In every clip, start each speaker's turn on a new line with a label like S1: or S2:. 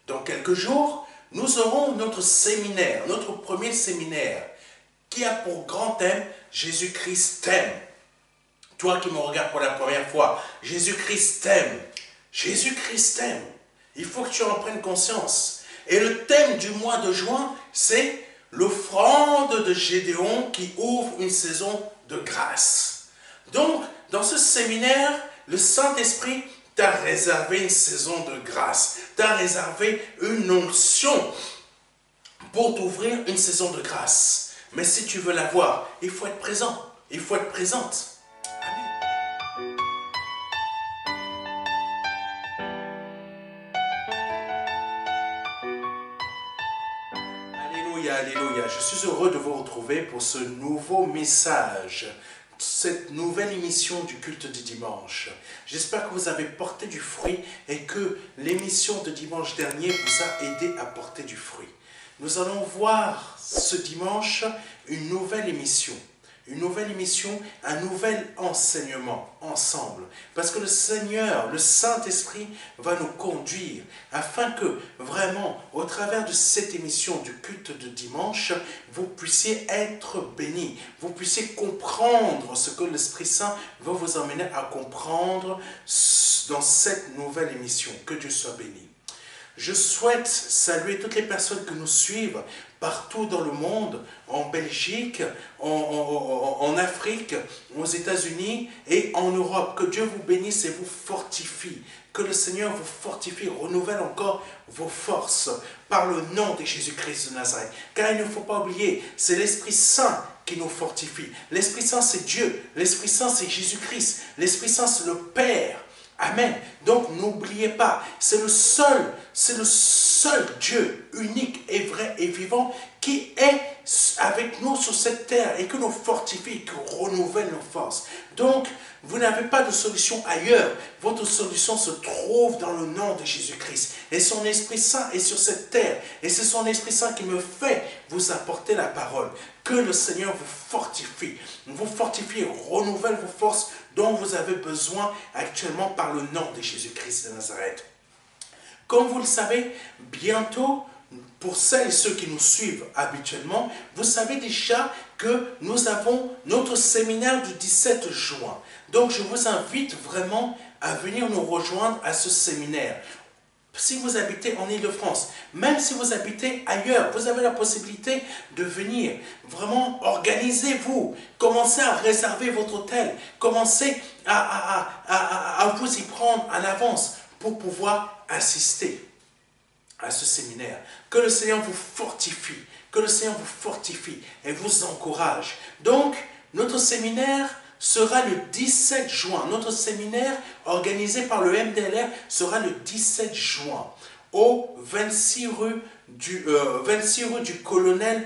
S1: Dans quelques jours, nous aurons notre séminaire, notre premier séminaire, qui a pour grand thème « Jésus-Christ t'aime ». Toi qui me regardes pour la première fois, Jésus-Christ t'aime. Jésus-Christ t'aime. Il faut que tu en prennes conscience. Et le thème du mois de juin, c'est l'offrande de Gédéon qui ouvre une saison de grâce. Donc, dans ce séminaire, le Saint-Esprit t'a réservé une saison de grâce, t'a réservé une onction pour t'ouvrir une saison de grâce. Mais si tu veux l'avoir, il faut être présent, il faut être présente. Amen. Alléluia, alléluia. Je suis heureux de vous retrouver pour ce nouveau message, cette nouvelle émission du culte du dimanche. J'espère que vous avez porté du fruit et que l'émission de dimanche dernier vous a aidé à porter du fruit. Nous allons voir ce dimanche une nouvelle émission, un nouvel enseignement ensemble. Parce que le Seigneur, le Saint-Esprit va nous conduire afin que vraiment, au travers de cette émission du culte de dimanche, vous puissiez être bénis, vous puissiez comprendre ce que l'Esprit Saint va vous emmener à comprendre dans cette nouvelle émission. Que Dieu soit béni. Je souhaite saluer toutes les personnes que nous suivent partout dans le monde, en Belgique, en Afrique, aux États-Unis et en Europe. Que Dieu vous bénisse et vous fortifie. Que le Seigneur vous fortifie, renouvelle encore vos forces par le nom de Jésus-Christ de Nazareth. Car il ne faut pas oublier, c'est l'Esprit Saint qui nous fortifie. L'Esprit Saint, c'est Dieu. L'Esprit Saint, c'est Jésus-Christ. L'Esprit Saint, c'est le Père. Amen. Donc n'oubliez pas, c'est le seul Dieu unique et vrai et vivant qui est avec nous sur cette terre et qui nous fortifie, qui renouvelle nos forces. Donc, vous n'avez pas de solution ailleurs. Votre solution se trouve dans le nom de Jésus-Christ. Et son Esprit Saint est sur cette terre. Et c'est son Esprit Saint qui me fait vous apporter la parole. Que le Seigneur vous fortifie, et renouvelle vos forces dont vous avez besoin actuellement par le nom de Jésus-Christ de Nazareth. Comme vous le savez, bientôt, pour celles et ceux qui nous suivent habituellement, vous savez déjà que nous avons notre séminaire du 17 juin. Donc, je vous invite vraiment à venir nous rejoindre à ce séminaire. Si vous habitez en Île-de-France, même si vous habitez ailleurs, vous avez la possibilité de venir. Vraiment, organisez-vous. Commencez à réserver votre hôtel. Commencez à vous y prendre en avance pour pouvoir assister à ce séminaire. Que le Seigneur vous fortifie. Que le Seigneur vous fortifie et vous encourage. Donc, notre séminaire sera le 17 juin. Notre séminaire organisé par le MDLR sera le 17 juin au 26 rue du Colonel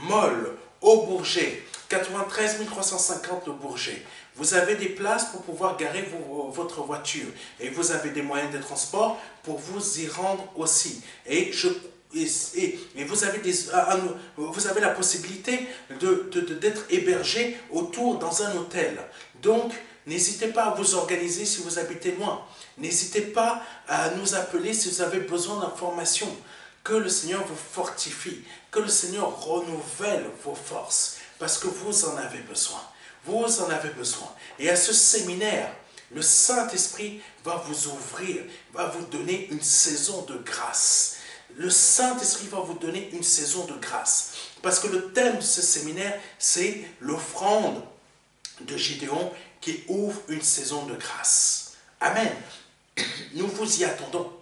S1: Moll au Bourget, 93 350 le Bourget. Vous avez des places pour pouvoir garer votre voiture et vous avez des moyens de transport pour vous y rendre aussi. Et vous avez la possibilité d'être hébergé autour dans un hôtel. Donc, n'hésitez pas à vous organiser si vous habitez loin. N'hésitez pas à nous appeler si vous avez besoin d'informations. Que le Seigneur vous fortifie, que le Seigneur renouvelle vos forces, parce que vous en avez besoin. Vous en avez besoin. Et à ce séminaire, le Saint-Esprit va vous ouvrir, va vous donner une saison de grâce. Le Saint-Esprit va vous donner une saison de grâce. Parce que le thème de ce séminaire, c'est l'offrande de Gédéon qui ouvre une saison de grâce. Amen. Nous vous y attendons.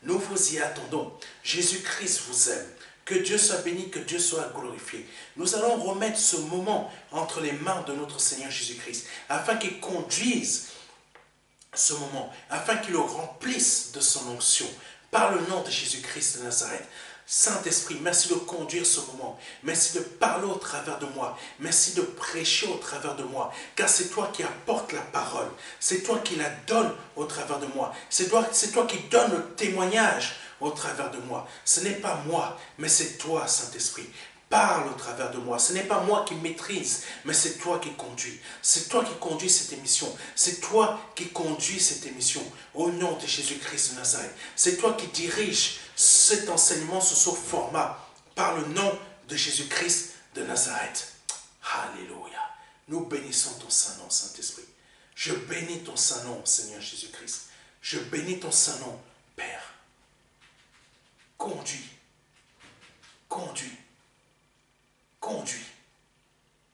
S1: Nous vous y attendons. Jésus-Christ vous aime. Que Dieu soit béni, que Dieu soit glorifié. Nous allons remettre ce moment entre les mains de notre Seigneur Jésus-Christ afin qu'il conduise ce moment, afin qu'il le remplisse de son onction. Par le nom de Jésus-Christ de Nazareth. Saint-Esprit, merci de conduire ce moment. Merci de parler au travers de moi. Merci de prêcher au travers de moi. Car c'est toi qui apportes la parole. C'est toi qui la donnes au travers de moi. C'est toi qui donnes le témoignage au travers de moi. Ce n'est pas moi, mais c'est toi, Saint-Esprit. Parle au travers de moi. Ce n'est pas moi qui maîtrise, mais c'est toi qui conduis. C'est toi qui conduis cette émission. C'est toi qui conduis cette émission. Au nom de Jésus-Christ de Nazareth. C'est toi qui diriges cet enseignement sous ce format. Par le nom de Jésus-Christ de Nazareth. Alléluia. Nous bénissons ton saint nom, Saint-Esprit. Je bénis ton saint nom, Seigneur Jésus-Christ. Je bénis ton saint nom, Père. Conduis. Conduis. Conduis.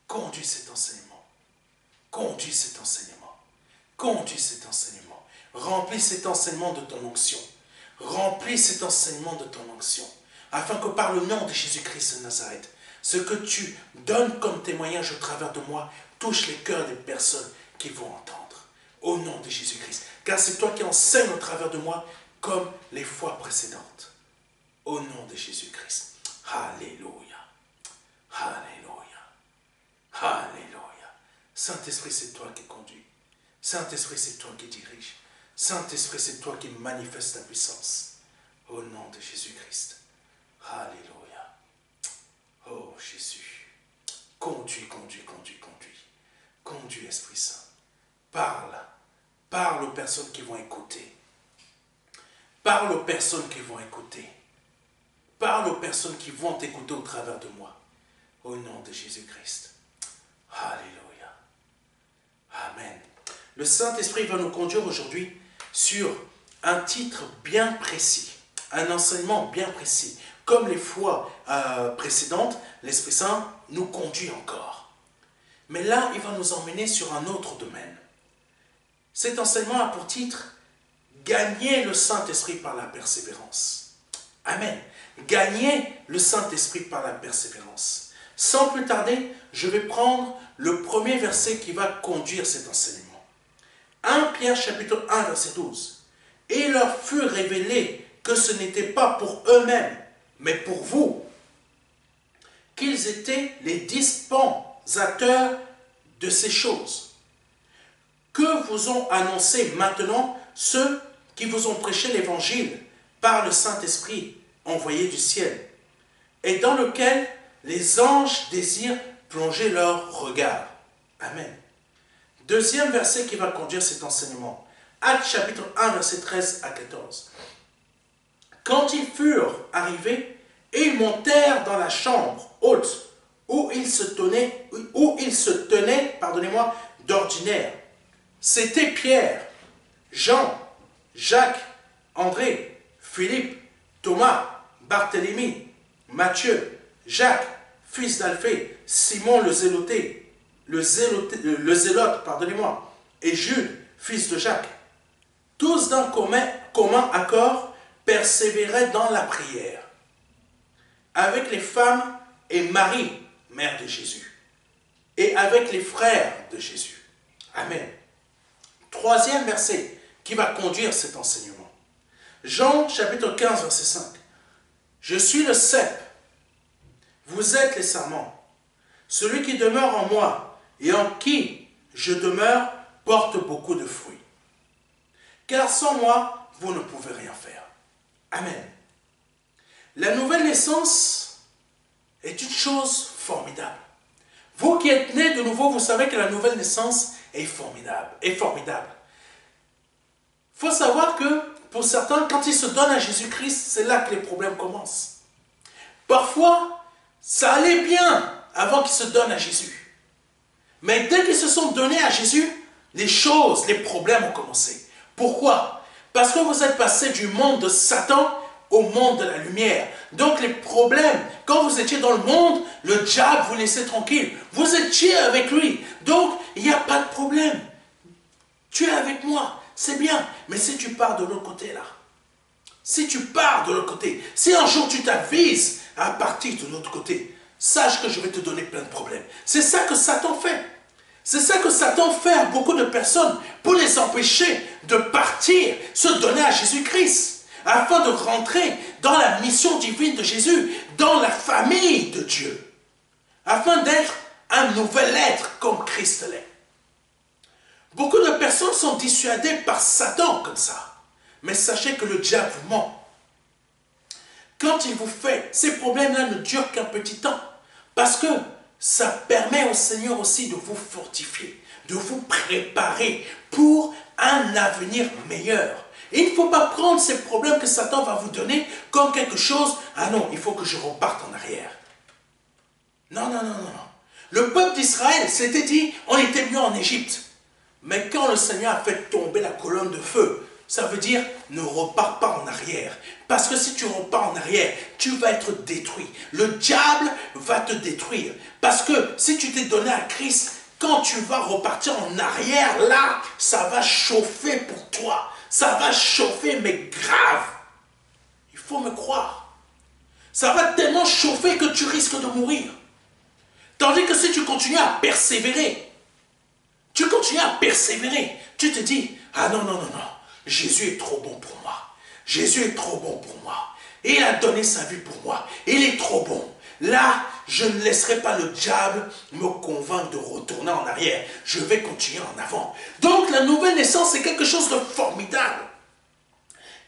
S1: Conduis cet enseignement. Conduis cet enseignement. Conduis cet enseignement. Remplis cet enseignement de ton onction. Remplis cet enseignement de ton onction. Afin que par le nom de Jésus-Christ de Nazareth, ce que tu donnes comme témoignage au travers de moi touche les cœurs des personnes qui vont entendre. Au nom de Jésus-Christ. Car c'est toi qui enseignes au travers de moi comme les fois précédentes. Au nom de Jésus-Christ. Alléluia. Alléluia. Alléluia. Saint-Esprit, c'est toi qui conduis. Saint-Esprit, c'est toi qui dirige. Saint-Esprit, c'est toi qui manifeste ta puissance. Au nom de Jésus-Christ. Alléluia. Oh Jésus. Conduis, conduis, conduis, conduis. Conduis, Esprit Saint. Parle. Parle aux personnes qui vont écouter. Parle aux personnes qui vont écouter. Parle aux personnes qui vont t'écouter au travers de moi. Au nom de Jésus-Christ. Alléluia. Amen. Le Saint-Esprit va nous conduire aujourd'hui sur un titre bien précis. Un enseignement bien précis. Comme les fois précédentes, l'Esprit Saint nous conduit encore. Mais là, il va nous emmener sur un autre domaine. Cet enseignement a pour titre « Gagner le Saint-Esprit par la persévérance ». Amen. Gagner le Saint-Esprit par la persévérance. Sans plus tarder, je vais prendre le premier verset qui va conduire cet enseignement. 1 Pierre chapitre 1 verset 12. « Et il leur fut révélé que ce n'était pas pour eux-mêmes, mais pour vous, qu'ils étaient les dispensateurs de ces choses, que vous ont annoncé maintenant ceux qui vous ont prêché l'évangile par le Saint-Esprit envoyé du ciel, et dans lequel les anges désirent plonger leur regard. » Amen. Deuxième verset qui va conduire cet enseignement. Actes chapitre 1, verset 13 à 14. « Quand ils furent arrivés, ils montèrent dans la chambre haute où ils se tenaient, d'ordinaire. C'était Pierre, Jean, Jacques, André, Philippe, Thomas, Barthélemy, Matthieu, Jacques, fils d'Alphée, Simon le zélote, et Jude, fils de Jacques. Tous d'un commun accord persévéraient dans la prière, avec les femmes et Marie, mère de Jésus, et avec les frères de Jésus. Amen. Troisième verset qui va conduire cet enseignement. Jean chapitre 15, verset 5. « Je suis le cep, vous êtes les sarments. Celui qui demeure en moi et en qui je demeure porte beaucoup de fruits. Car sans moi, vous ne pouvez rien faire. » Amen. La nouvelle naissance est une chose formidable. Vous qui êtes nés de nouveau, vous savez que la nouvelle naissance est formidable. Il faut savoir que pour certains, quand ils se donnent à Jésus-Christ, c'est là que les problèmes commencent. Parfois, ça allait bien avant qu'ils se donnent à Jésus. Mais dès qu'ils se sont donnés à Jésus, les problèmes ont commencé. Pourquoi? Parce que vous êtes passé du monde de Satan au monde de la lumière. Donc les problèmes, quand vous étiez dans le monde, le diable vous laissait tranquille. Vous étiez avec lui. Donc il n'y a pas de problème. Tu es avec moi, c'est bien. Mais si tu pars de l'autre côté là, si tu pars de l'autre côté, si un jour tu t'avises à partir de l'autre côté, sache que je vais te donner plein de problèmes. C'est ça que Satan fait. C'est ça que Satan fait à beaucoup de personnes pour les empêcher de partir, se donner à Jésus-Christ, afin de rentrer dans la mission divine de Jésus, dans la famille de Dieu, afin d'être un nouvel être comme Christ l'est. Beaucoup de personnes sont dissuadées par Satan comme ça. Mais sachez que le diable vous ment. Quand il vous fait, ces problèmes-là ne durent qu'un petit temps. Parce que ça permet au Seigneur aussi de vous fortifier, de vous préparer pour un avenir meilleur. Et il ne faut pas prendre ces problèmes que Satan va vous donner comme quelque chose, ah non, il faut que je reparte en arrière. Non, non, non, non, non. Le peuple d'Israël s'était dit, on était mieux en Égypte. Mais quand le Seigneur a fait tomber la colonne de feu, ça veut dire ne repars pas en arrière. Parce que si tu repars en arrière, tu vas être détruit. Le diable va te détruire. Parce que si tu t'es donné à Christ, quand tu vas repartir en arrière, là, ça va chauffer pour toi. Ça va chauffer, mais grave. Il faut me croire. Ça va tellement chauffer que tu risques de mourir. Tandis que si tu continues à persévérer, tu te dis, ah non, non, non, non, Jésus est trop bon pour moi. Jésus est trop bon pour moi. Et il a donné sa vie pour moi. Il est trop bon. Là, je ne laisserai pas le diable me convaincre de retourner en arrière. Je vais continuer en avant. Donc, la nouvelle naissance, c'est quelque chose de formidable.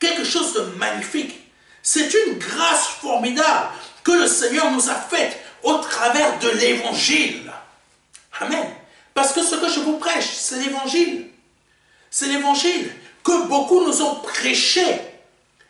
S1: Quelque chose de magnifique. C'est une grâce formidable que le Seigneur nous a faite au travers de l'évangile. Amen. Parce que ce que je vous prêche, c'est l'évangile. C'est l'évangile que beaucoup nous ont prêché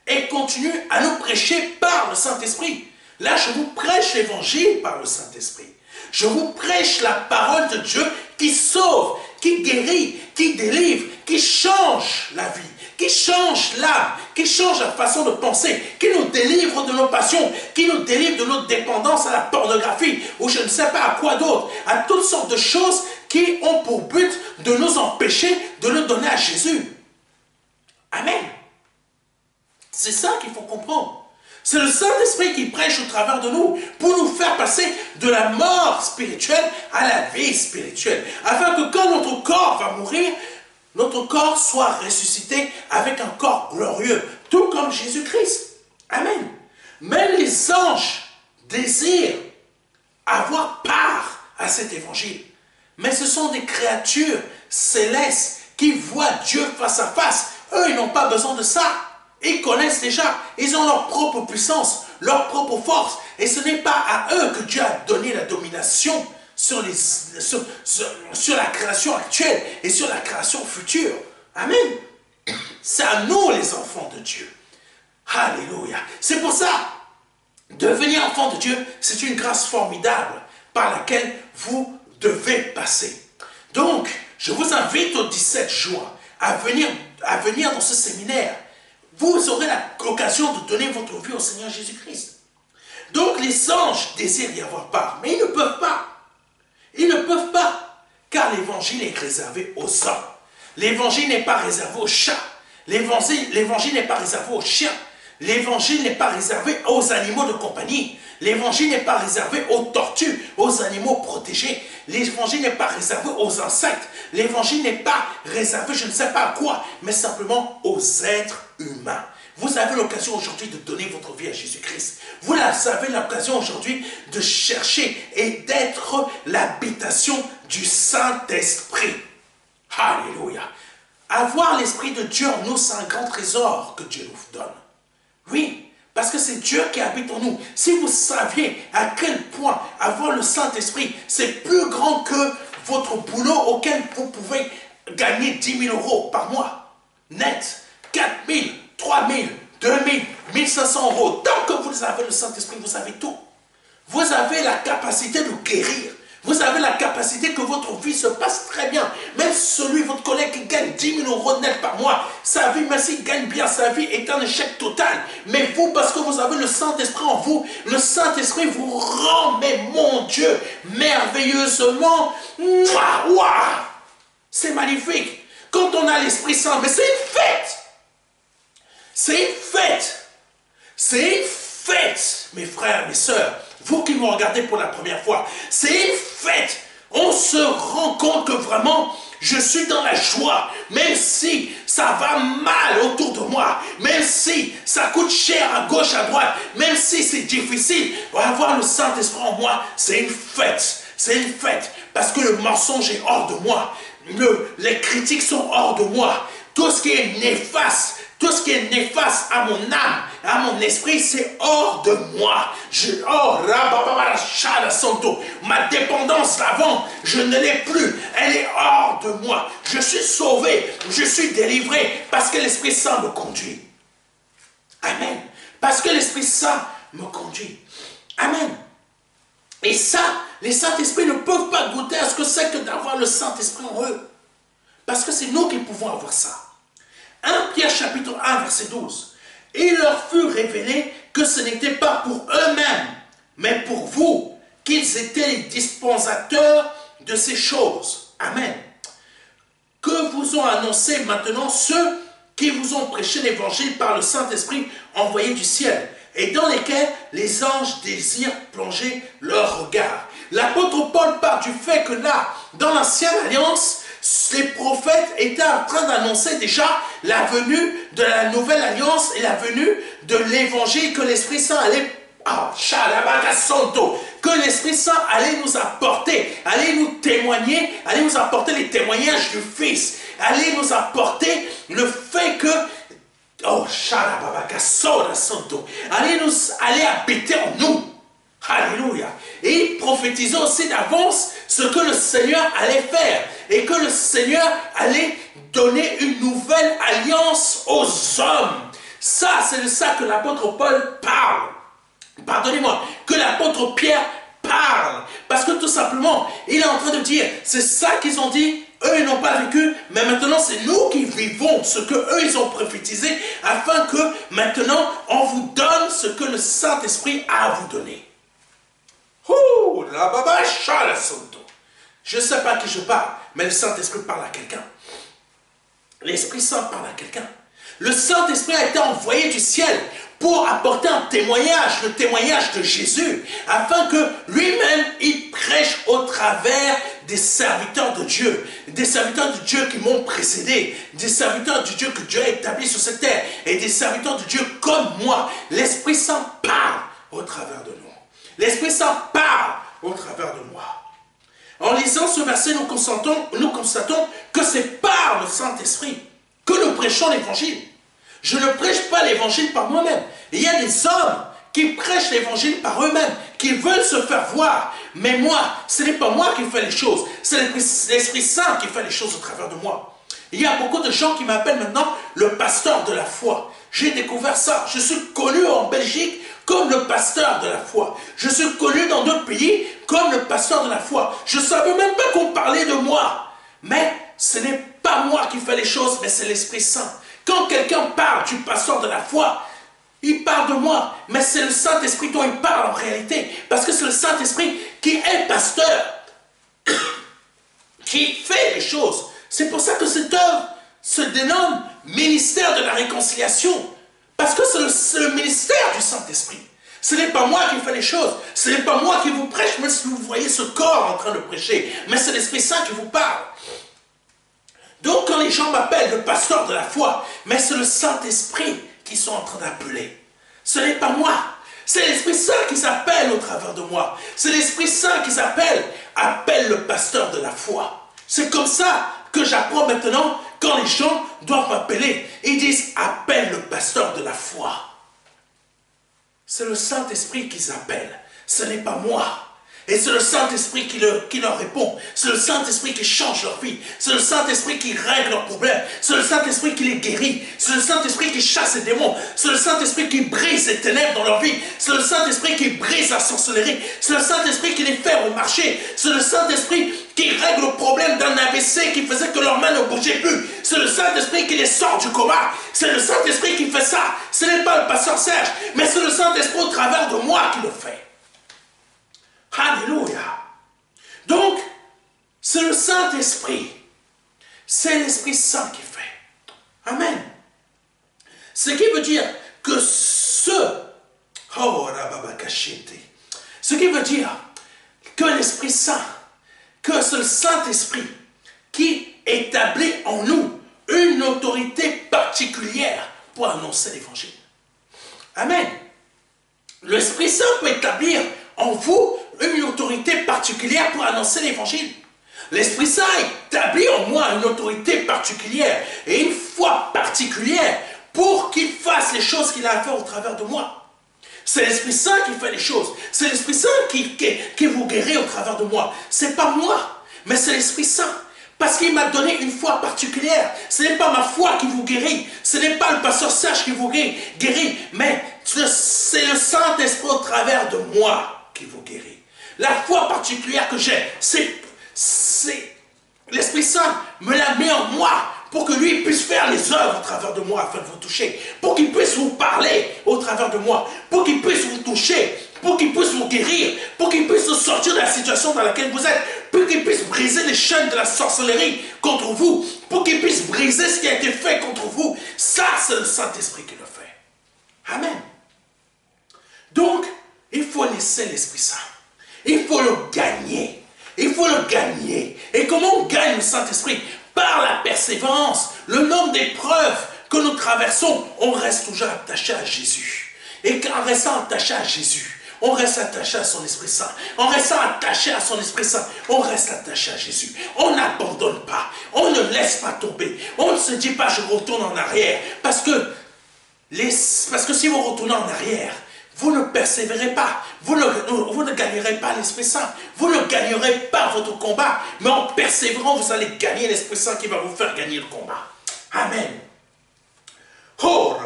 S1: et continuent à nous prêcher par le Saint-Esprit. Là, je vous prêche l'évangile par le Saint-Esprit. Je vous prêche la parole de Dieu qui sauve, qui guérit, qui délivre, qui change la vie, qui change l'âme, qui change la façon de penser, qui nous délivre de nos passions, qui nous délivre de notre dépendance à la pornographie, ou je ne sais pas à quoi d'autre, à toutes sortes de choses qui ont pour but de nous empêcher de le donner à Jésus. Amen. C'est ça qu'il faut comprendre. C'est le Saint-Esprit qui prêche au travers de nous pour nous faire passer de la mort spirituelle à la vie spirituelle. Afin que quand notre corps va mourir, notre corps soit ressuscité avec un corps glorieux, tout comme Jésus-Christ. Amen. Même les anges désirent avoir part à cet évangile. Mais ce sont des créatures célestes qui voient Dieu face à face. Eux, ils n'ont pas besoin de ça. Ils connaissent déjà. Ils ont leur propre puissance, leur propre force. Et ce n'est pas à eux que Dieu a donné la domination sur la création actuelle et sur la création future. Amen. C'est à nous les enfants de Dieu. Alléluia. C'est pour ça, devenir enfant de Dieu, c'est une grâce formidable par laquelle vous devez passer. Donc, je vous invite au 17 juin à venir dans ce séminaire. Vous aurez l'occasion de donner votre vie au Seigneur Jésus-Christ. Donc, les anges désirent y avoir part, mais ils ne peuvent pas. Ils ne peuvent pas, car l'évangile est réservé aux hommes. L'évangile n'est pas réservé aux chats. L'évangile n'est pas réservé aux chiens. L'évangile n'est pas réservé aux animaux de compagnie. L'évangile n'est pas réservé aux tortues, aux animaux protégés. L'évangile n'est pas réservé aux insectes. L'évangile n'est pas réservé, je ne sais pas à quoi, mais simplement aux êtres humains. Vous avez l'occasion aujourd'hui de donner votre vie à Jésus-Christ. Vous avez l'occasion aujourd'hui de chercher et d'être l'habitation du Saint-Esprit. Alléluia. Avoir l'Esprit de Dieu en nous, c'est un grand trésor que Dieu nous donne. Oui, parce que c'est Dieu qui habite en nous. Si vous saviez à quel point avoir le Saint-Esprit, c'est plus grand que votre boulot auquel vous pouvez gagner 10 000 € par mois. Net, 4 000, 3 000, 2 000, 1 500 €. Tant que vous avez le Saint-Esprit, vous avez tout. Vous avez la capacité de guérir. Vous avez la capacité que votre vie se passe très bien. Même votre collègue qui gagne 10 000 € net par mois, sa vie, même s'il gagne bien sa vie, est un échec total. Mais vous, parce que vous avez le Saint-Esprit en vous, le Saint-Esprit vous rend, mais mon Dieu, merveilleusement. C'est magnifique. Quand on a l'Esprit Saint, mais c'est une fête. C'est une fête. C'est une fête, mes frères, mes sœurs. Vous qui me regardez pour la première fois, c'est une fête. On se rend compte que vraiment, je suis dans la joie. Même si ça va mal autour de moi, même si ça coûte cher à gauche, à droite, même si c'est difficile, avoir le Saint-Esprit en moi, c'est une fête. C'est une fête. Parce que le mensonge est hors de moi. Les critiques sont hors de moi. Tout ce qui est néfaste, Tout ce qui est néfaste à mon âme, à mon esprit, c'est hors de moi. Ma dépendance d'avant, je ne l'ai plus. Elle est hors de moi. Je suis sauvé, je suis délivré parce que l'Esprit Saint me conduit. Amen. Parce que l'Esprit Saint me conduit. Amen. Et ça, les Saint-Esprits ne peuvent pas goûter à ce que c'est que d'avoir le Saint-Esprit en eux. Parce que c'est nous qui pouvons avoir ça. 1 Pierre chapitre 1 verset 12. Il leur fut révélé que ce n'était pas pour eux-mêmes, mais pour vous, qu'ils étaient les dispensateurs de ces choses. Amen. Que vous ont annoncé maintenant ceux qui vous ont prêché l'évangile par le Saint-Esprit envoyé du ciel, et dans lesquels les anges désirent plonger leur regard. L'apôtre Paul part du fait que là, dans l'ancienne alliance, les prophètes étaient en train d'annoncer déjà la venue de la nouvelle alliance et la venue de l'évangile que l'Esprit Saint allait, que l'Esprit Saint allait nous apporter, allait nous témoigner, allait nous apporter les témoignages du Fils, allait nous apporter le fait que allait habiter en nous. Alléluia. Et il prophétisait aussi d'avance ce que le Seigneur allait faire. Et que le Seigneur allait donner une nouvelle alliance aux hommes. Ça, c'est de ça que l'apôtre Paul parle. Pardonnez-moi, que l'apôtre Pierre parle. Parce que tout simplement, il est en train de dire, c'est ça qu'ils ont dit. Eux, ils n'ont pas vécu, mais maintenant, c'est nous qui vivons ce que eux, ils ont prophétisé, afin que maintenant, on vous donne ce que le Saint-Esprit a à vous donner. Je ne sais pas à qui je parle, mais le Saint-Esprit parle à quelqu'un. L'Esprit Saint parle à quelqu'un. Le Saint-Esprit a été envoyé du ciel pour apporter un témoignage, le témoignage de Jésus, afin que lui-même, il prêche au travers des serviteurs de Dieu, des serviteurs de Dieu qui m'ont précédé, des serviteurs de Dieu que Dieu a établis sur cette terre, et des serviteurs de Dieu comme moi. L'Esprit Saint parle au travers de nous. L'Esprit Saint parle au travers de moi. En lisant ce verset, nous constatons que c'est par le Saint-Esprit que nous prêchons l'évangile. Je ne prêche pas l'évangile par moi-même. Il y a des hommes qui prêchent l'évangile par eux-mêmes, qui veulent se faire voir. Mais moi, ce n'est pas moi qui fais les choses. C'est l'Esprit Saint qui fait les choses au travers de moi. Il y a beaucoup de gens qui m'appellent maintenant le pasteur de la foi. J'ai découvert ça. Je suis connu en Belgique comme le pasteur de la foi. Je suis connu dans d'autres pays comme le pasteur de la foi. Je ne savais même pas qu'on parlait de moi. Mais ce n'est pas moi qui fais les choses, mais c'est l'Esprit Saint. Quand quelqu'un parle du pasteur de la foi, il parle de moi, mais c'est le Saint-Esprit dont il parle en réalité. Parce que c'est le Saint-Esprit qui est pasteur, qui fait les choses. C'est pour ça que cette œuvre se dénomme ministère de la réconciliation. Parce que c'est le ministère du Saint-Esprit. Ce n'est pas moi qui fais les choses. Ce n'est pas moi qui vous prêche, même si vous voyez ce corps en train de prêcher. Mais c'est l'Esprit Saint qui vous parle. Donc quand les gens m'appellent le pasteur de la foi, mais c'est le Saint-Esprit qu'ils sont en train d'appeler. Ce n'est pas moi. C'est l'Esprit Saint qui s'appelle au travers de moi. C'est l'Esprit Saint qui appelle le pasteur de la foi. C'est comme ça que j'apprends maintenant quand les gens doivent m'appeler. Ils disent, appelle le pasteur de la foi. C'est le Saint-Esprit qu'ils appellent. Ce n'est pas moi. Et c'est le Saint-Esprit qui leur répond. C'est le Saint-Esprit qui change leur vie. C'est le Saint-Esprit qui règle leurs problèmes. C'est le Saint-Esprit qui les guérit. C'est le Saint-Esprit qui chasse les démons. C'est le Saint-Esprit qui brise les ténèbres dans leur vie. C'est le Saint-Esprit qui brise la sorcellerie. C'est le Saint-Esprit qui les fait remarcher. C'est le Saint-Esprit qui règle le problème d'un AVC qui faisait que leurs mains ne bougeaient plus. C'est le Saint-Esprit qui les sort du coma. C'est le Saint-Esprit qui fait ça. Ce n'est pas le pasteur Serge, mais c'est le Saint-Esprit au travers de moi qui le fait. Alléluia. Donc, c'est le Saint-Esprit. C'est l'Esprit Saint qui fait. Amen. Ce qui veut dire que ce qui veut dire que l'Esprit Saint, que c'est le Saint-Esprit qui établit en nous une autorité particulière pour annoncer l'Évangile. Amen. L'Esprit Saint peut établir en vous une autorité particulière pour annoncer l'Évangile. L'Esprit Saint établit en moi une autorité particulière et une foi particulière pour qu'il fasse les choses qu'il a à faire au travers de moi. C'est l'Esprit Saint qui fait les choses. C'est l'Esprit Saint qui vous guérit au travers de moi. Ce n'est pas moi, mais c'est l'Esprit Saint. Parce qu'il m'a donné une foi particulière. Ce n'est pas ma foi qui vous guérit. Ce n'est pas le pasteur Serge qui vous guérit. Mais c'est le Saint-Esprit au travers de moi qui vous guérit. La foi particulière que j'ai, c'est l'Esprit Saint me l'a mis en moi pour que lui puisse faire les œuvres au travers de moi afin de vous toucher. Pour qu'il puisse vous parler au travers de moi. Pour qu'il puisse vous toucher. Pour qu'il puisse vous guérir, pour qu'il puisse vous sortir de la situation dans laquelle vous êtes, pour qu'il puisse briser les chaînes de la sorcellerie contre vous, pour qu'il puisse briser ce qui a été fait contre vous. Ça, c'est le Saint-Esprit qui le fait. Amen. Donc, il faut laisser l'Esprit Saint. Il faut le gagner. Il faut le gagner. Et comment on gagne le Saint-Esprit? Par la persévérance. Le nombre d'épreuves que nous traversons, on reste toujours attaché à Jésus. Et en restant attaché à Jésus, on reste attaché à son Esprit Saint. En restant attaché à son Esprit Saint, on reste attaché à Jésus. On n'abandonne pas. On ne laisse pas tomber. On ne se dit pas je retourne en arrière. Parce que si vous retournez en arrière, vous ne persévérez pas. Vous ne gagnerez pas l'Esprit Saint. Vous ne gagnerez pas votre combat. Mais en persévérant, vous allez gagner l'Esprit Saint qui va vous faire gagner le combat. Amen. Oh,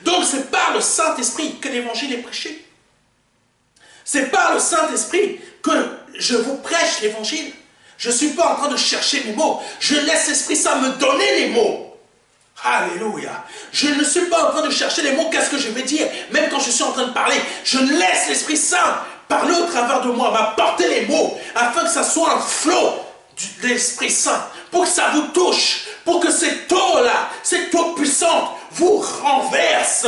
S1: donc c'est par le Saint-Esprit que l'évangile est prêché. C'est par le Saint-Esprit que je vous prêche l'évangile. Je ne suis pas en train de chercher mes mots. Je laisse l'Esprit Saint me donner les mots. Alléluia. Je ne suis pas en train de chercher les mots. Qu'est-ce que je vais dire? Même quand je suis en train de parler, je laisse l'Esprit Saint parler au travers de moi, m'apporter les mots, afin que ça soit un flot de l'Esprit Saint, pour que ça vous touche, pour que cette eau-là, cette eau puissante, vous renverse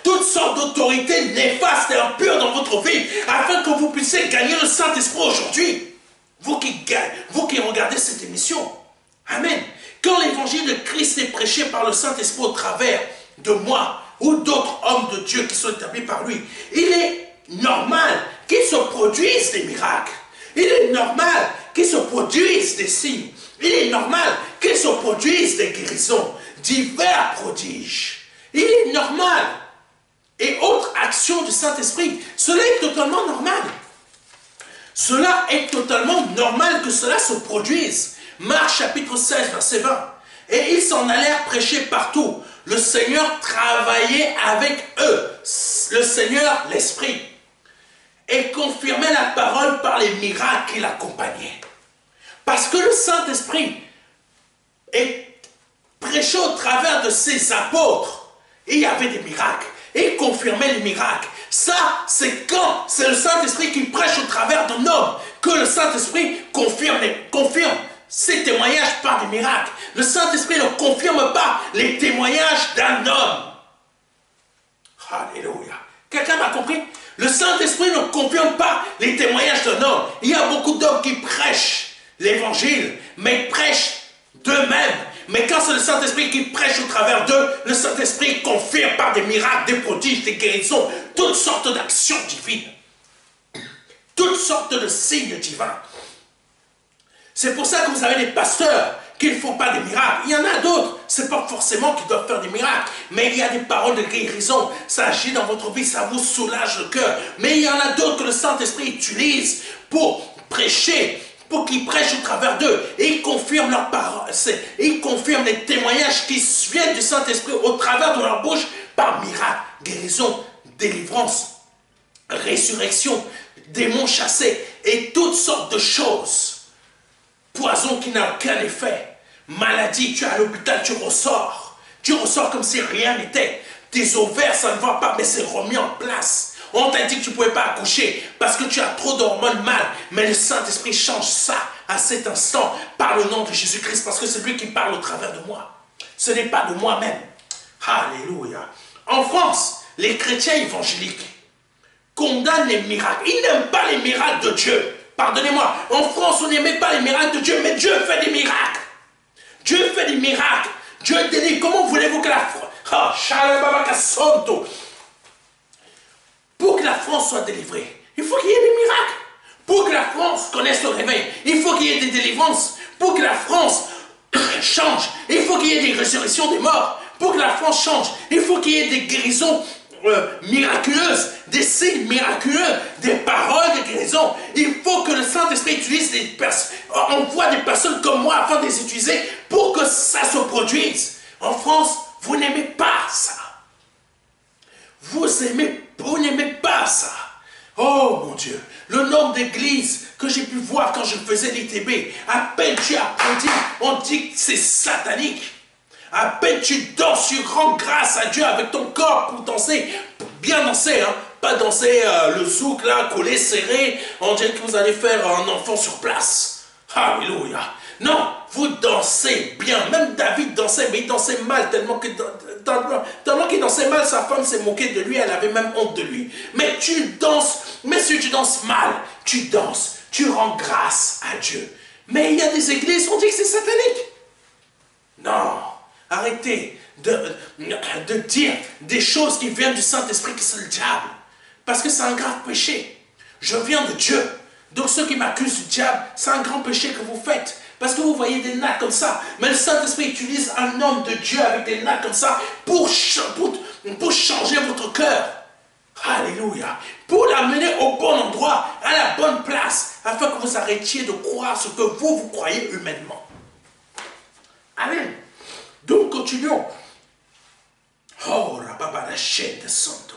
S1: toutes sortes d'autorités néfastes et impures dans votre vie, afin que vous puissiez gagner le Saint-Esprit aujourd'hui. Vous qui regardez cette émission. Amen. Quand l'évangile de Christ est prêché par le Saint-Esprit au travers de moi ou d'autres hommes de Dieu qui sont établis par lui, il est normal qu'il se produise des miracles. Il est normal qu'il se produise des signes. Il est normal qu'il se produise des guérisons, divers prodiges. Il est normal. Et autre action du Saint-Esprit, cela est totalement normal. Cela est totalement normal que cela se produise. Marc chapitre 16, verset 20. Et ils s'en allèrent prêcher partout. Le Seigneur travaillait avec eux. Le Seigneur, l'Esprit. Et confirmait la parole par les miracles qui l'accompagnaient. Parce que le Saint-Esprit est prêché au travers de ses apôtres. Et il y avait des miracles. Et il confirmait les miracles. Ça, c'est quand c'est le Saint-Esprit qui prêche au travers d'un homme que le Saint-Esprit confirme ses témoignages par des miracles. Le Saint-Esprit ne confirme pas les témoignages d'un homme. Alléluia. Quelqu'un m'a compris? Le Saint-Esprit ne confirme pas les témoignages d'un homme. Il y a beaucoup d'hommes qui prêchent l'évangile, mais ils prêchent d'eux-mêmes. Mais quand c'est le Saint-Esprit qui prêche au travers d'eux, le Saint-Esprit confirme par des miracles, des prodiges, des guérisons, toutes sortes d'actions divines. Toutes sortes de signes divins. C'est pour ça que vous avez des pasteurs qui ne font pas des miracles. Il y en a d'autres, ce n'est pas forcément qu'ils doivent faire des miracles, mais il y a des paroles de guérison, ça agit dans votre vie, ça vous soulage le cœur. Mais il y en a d'autres que le Saint-Esprit utilise pour prêcher, pour qu'ils prêchent au travers d'eux. Et ils confirment leurs paroles, ils confirment les témoignages qui viennent du Saint-Esprit au travers de leur bouche par miracle, guérison, délivrance, résurrection, démons chassés et toutes sortes de choses. Poison qui n'a aucun effet. Maladie, tu es à l'hôpital, tu ressors. Tu ressors comme si rien n'était. Tes ovaires, ça ne va pas, mais c'est remis en place. On t'a dit que tu ne pouvais pas accoucher parce que tu as trop d'hormones mâles. Mais le Saint-Esprit change ça à cet instant par le nom de Jésus-Christ parce que c'est lui qui parle au travers de moi. Ce n'est pas de moi-même. Alléluia. En France, les chrétiens évangéliques condamnent les miracles. Ils n'aiment pas les miracles de Dieu. Pardonnez-moi, en France, on n'aimait pas les miracles de Dieu, mais Dieu fait des miracles. Dieu fait des miracles. Dieu délivre. Comment voulez-vous que la France... Pour que la France soit délivrée, il faut qu'il y ait des miracles. Pour que la France connaisse le réveil, il faut qu'il y ait des délivrances. Pour que la France change. Il faut qu'il y ait des résurrections des morts. Pour que la France change, il faut qu'il y ait des guérisons miraculeuses, des signes miraculeux, des paroles de guérison. Il faut que le Saint-Esprit utilise des personnes, envoie des personnes comme moi afin de les utiliser pour que ça se produise. En France, vous n'aimez pas ça. Vous n'aimez pas ça. Oh mon Dieu, le nombre d'églises que j'ai pu voir quand je faisais l'ITB, à peine tu applaudis, on dit que c'est satanique. À peine tu danses, tu rends grâce à Dieu avec ton corps pour danser, bien danser, hein, pas danser le souk là, collé, serré, on dirait que vous allez faire un enfant sur place. Alléluia. Non, vous dansez bien. Même David dansait, mais il dansait mal tellement qu'il dansait mal, sa femme s'est moquée de lui, elle avait même honte de lui. Mais tu danses, mais si tu danses mal, tu danses, tu rends grâce à Dieu. Mais il y a des églises, on dit que c'est satanique. Non, arrêtez de dire des choses qui viennent du Saint-Esprit, que c'est le diable. Parce que c'est un grave péché. Je viens de Dieu. Donc ceux qui m'accusent du diable, c'est un grand péché que vous faites. Parce que vous voyez des nattes comme ça. Mais le Saint-Esprit utilise un homme de Dieu avec des nattes comme ça pour changer votre cœur. Alléluia. Pour l'amener au bon endroit, à la bonne place, afin que vous arrêtiez de croire ce que vous croyez humainement. Amen. Donc continuons. Oh, la chaîne de Santo.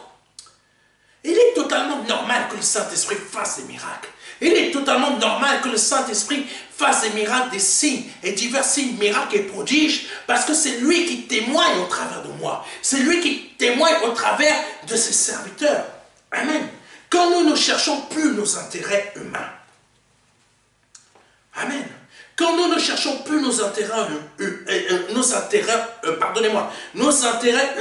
S1: Il est totalement normal que le Saint-Esprit fasse des miracles. Il est totalement normal que le Saint-Esprit fasse des miracles, des signes et divers signes, miracles et prodiges, parce que c'est lui qui témoigne au travers de moi. C'est lui qui témoigne au travers de ses serviteurs. Amen. Quand nous ne cherchons plus nos intérêts humains. Amen. Quand nous ne cherchons plus nos intérêts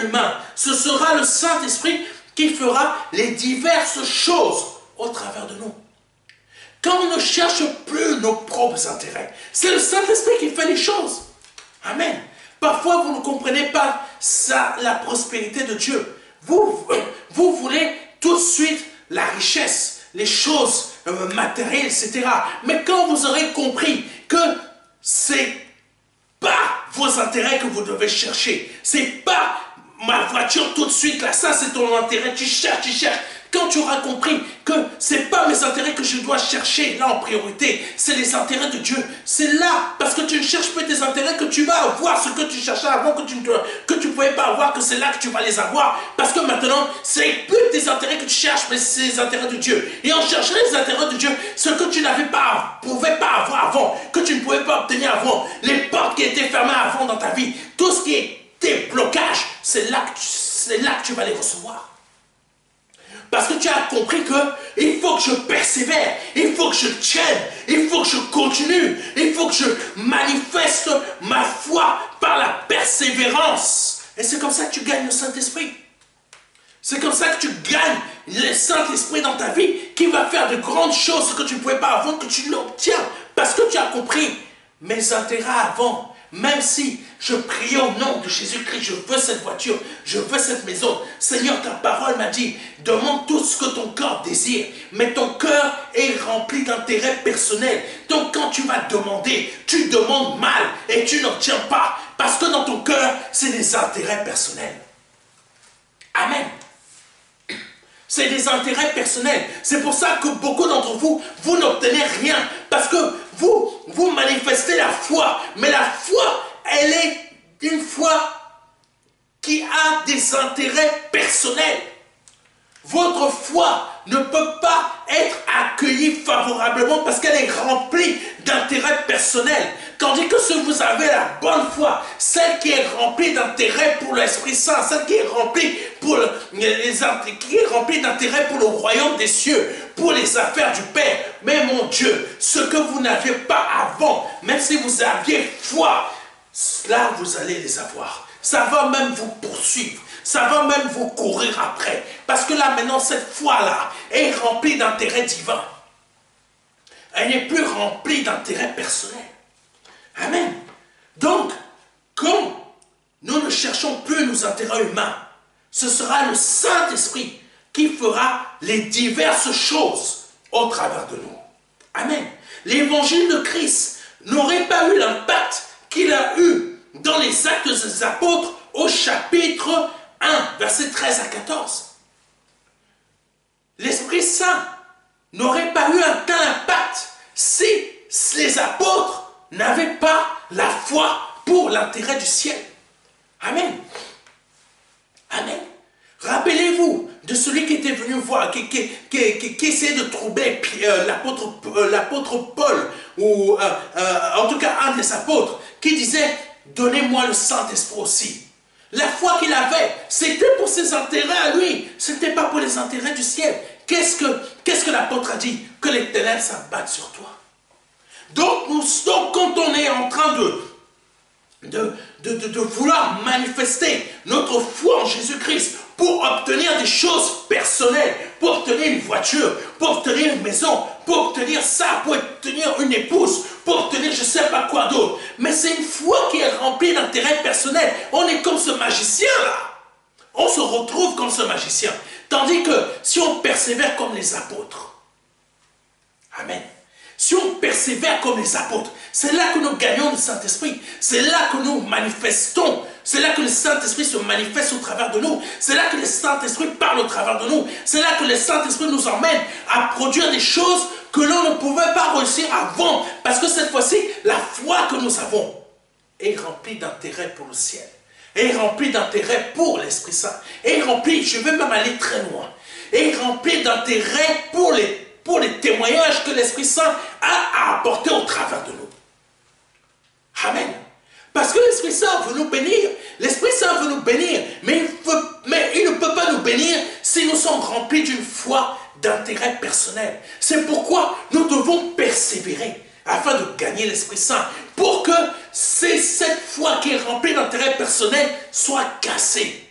S1: humains, ce sera le Saint-Esprit qui fera les diverses choses au travers de nous. Quand on ne cherche plus nos propres intérêts, c'est le Saint-Esprit qui fait les choses. Amen. Parfois, vous ne comprenez pas ça, la prospérité de Dieu. Vous voulez tout de suite la richesse, les choses matérielles, etc. Mais quand vous aurez compris que c'est pas vos intérêts que vous devez chercher, c'est pas ma voiture tout de suite, là, ça c'est ton intérêt, tu cherches. Quand tu auras compris que ce n'est pas mes intérêts que je dois chercher là en priorité, c'est les intérêts de Dieu. C'est là, parce que tu ne cherches plus tes intérêts, que tu vas avoir ce que tu cherchais avant, que tu ne pouvais pas avoir, que c'est là que tu vas les avoir. Parce que maintenant, ce n'est plus tes intérêts que tu cherches, mais c'est les intérêts de Dieu. Et en cherchant les intérêts de Dieu, ce que tu pouvais pas avoir avant, que tu ne pouvais pas obtenir avant, les portes qui étaient fermées avant dans ta vie, tout ce qui était blocage, c'est là que tu vas les recevoir. Parce que tu as compris qu'il faut que je persévère, il faut que je tienne, il faut que je continue, il faut que je manifeste ma foi par la persévérance. Et c'est comme ça que tu gagnes le Saint-Esprit. C'est comme ça que tu gagnes le Saint-Esprit dans ta vie qui va faire de grandes choses que tu ne pouvais pas avant, que tu l'obtiens. Parce que tu as compris mes intérêts avant. Même si je prie au nom de Jésus-Christ, je veux cette voiture, je veux cette maison. Seigneur, ta parole m'a dit, demande tout ce que ton cœur désire. Mais ton cœur est rempli d'intérêts personnels. Donc quand tu vas demander, tu demandes mal et tu n'obtiens pas. Parce que dans ton cœur, c'est des intérêts personnels. Amen. C'est des intérêts personnels. C'est pour ça que beaucoup d'entre vous, vous n'obtenez rien. Parce que vous manifestez la foi. Mais la foi, elle est une foi qui a des intérêts personnels. Votre foi ne peut pas être accueillie favorablement parce qu'elle est remplie d'intérêts personnels. Tandis que si vous avez la bonne foi, celle qui est remplie d'intérêt pour l'Esprit Saint, celle qui est remplie d'intérêt pour le royaume des cieux, pour les affaires du Père. Mais mon Dieu, ce que vous n'aviez pas avant, même si vous aviez foi, là vous allez les avoir. Ça va même vous poursuivre. Ça va même vous courir après. Parce que là maintenant, cette foi-là est remplie d'intérêts divins. Elle n'est plus remplie d'intérêts personnels. Amen. Donc, quand nous ne cherchons plus nos intérêts humains, ce sera le Saint-Esprit qui fera les diverses choses au travers de nous. Amen. L'évangile de Christ n'aurait pas eu l'impact qu'il a eu des Apôtres au chapitre 1, versets 13 à 14. L'Esprit Saint n'aurait pas eu un tel impact si les apôtres n'avaient pas la foi pour l'intérêt du ciel. Amen. Amen. Rappelez-vous de celui qui était venu voir, qui essayait de troubler l'apôtre Paul, ou en tout cas un des apôtres, qui disait « Donnez-moi le Saint-Esprit aussi ». La foi qu'il avait, c'était pour ses intérêts à lui, ce n'était pas pour les intérêts du ciel. Qu'est-ce que l'apôtre a dit? Que les ténèbres s'abattent sur toi. Donc quand on est en train de vouloir manifester notre foi en Jésus-Christ pour obtenir des choses personnelles, pour obtenir une voiture, pour obtenir une maison, pour obtenir ça, pour obtenir une épouse, pour obtenir je ne sais pas quoi d'autre. Mais c'est une foi qui est remplie d'intérêt personnel. On est comme ce magicien-là. On se retrouve comme ce magicien. Tandis que si on persévère comme les apôtres, amen. Si on persévère comme les apôtres, c'est là que nous gagnons le Saint-Esprit. C'est là que nous manifestons. C'est là que le Saint-Esprit se manifeste au travers de nous. C'est là que le Saint-Esprit parle au travers de nous. C'est là que le Saint-Esprit nous emmène à produire des choses que l'on ne pouvait pas réussir avant. Parce que cette fois-ci, la foi que nous avons est remplie d'intérêt pour le ciel. Est remplie d'intérêt pour l'Esprit Saint. Est remplie, je vais même aller très loin, est remplie d'intérêt pour les témoignages que l'Esprit Saint a apportés au travers de nous. Amen. Parce que l'Esprit Saint veut nous bénir. L'Esprit Saint veut nous bénir. Mais il ne peut pas nous bénir si nous sommes remplis d'une foi d'intérêt personnel. C'est pourquoi nous devons persévérer afin de gagner l'Esprit Saint. Pour que cette foi qui est remplie d'intérêt personnel soit cassée.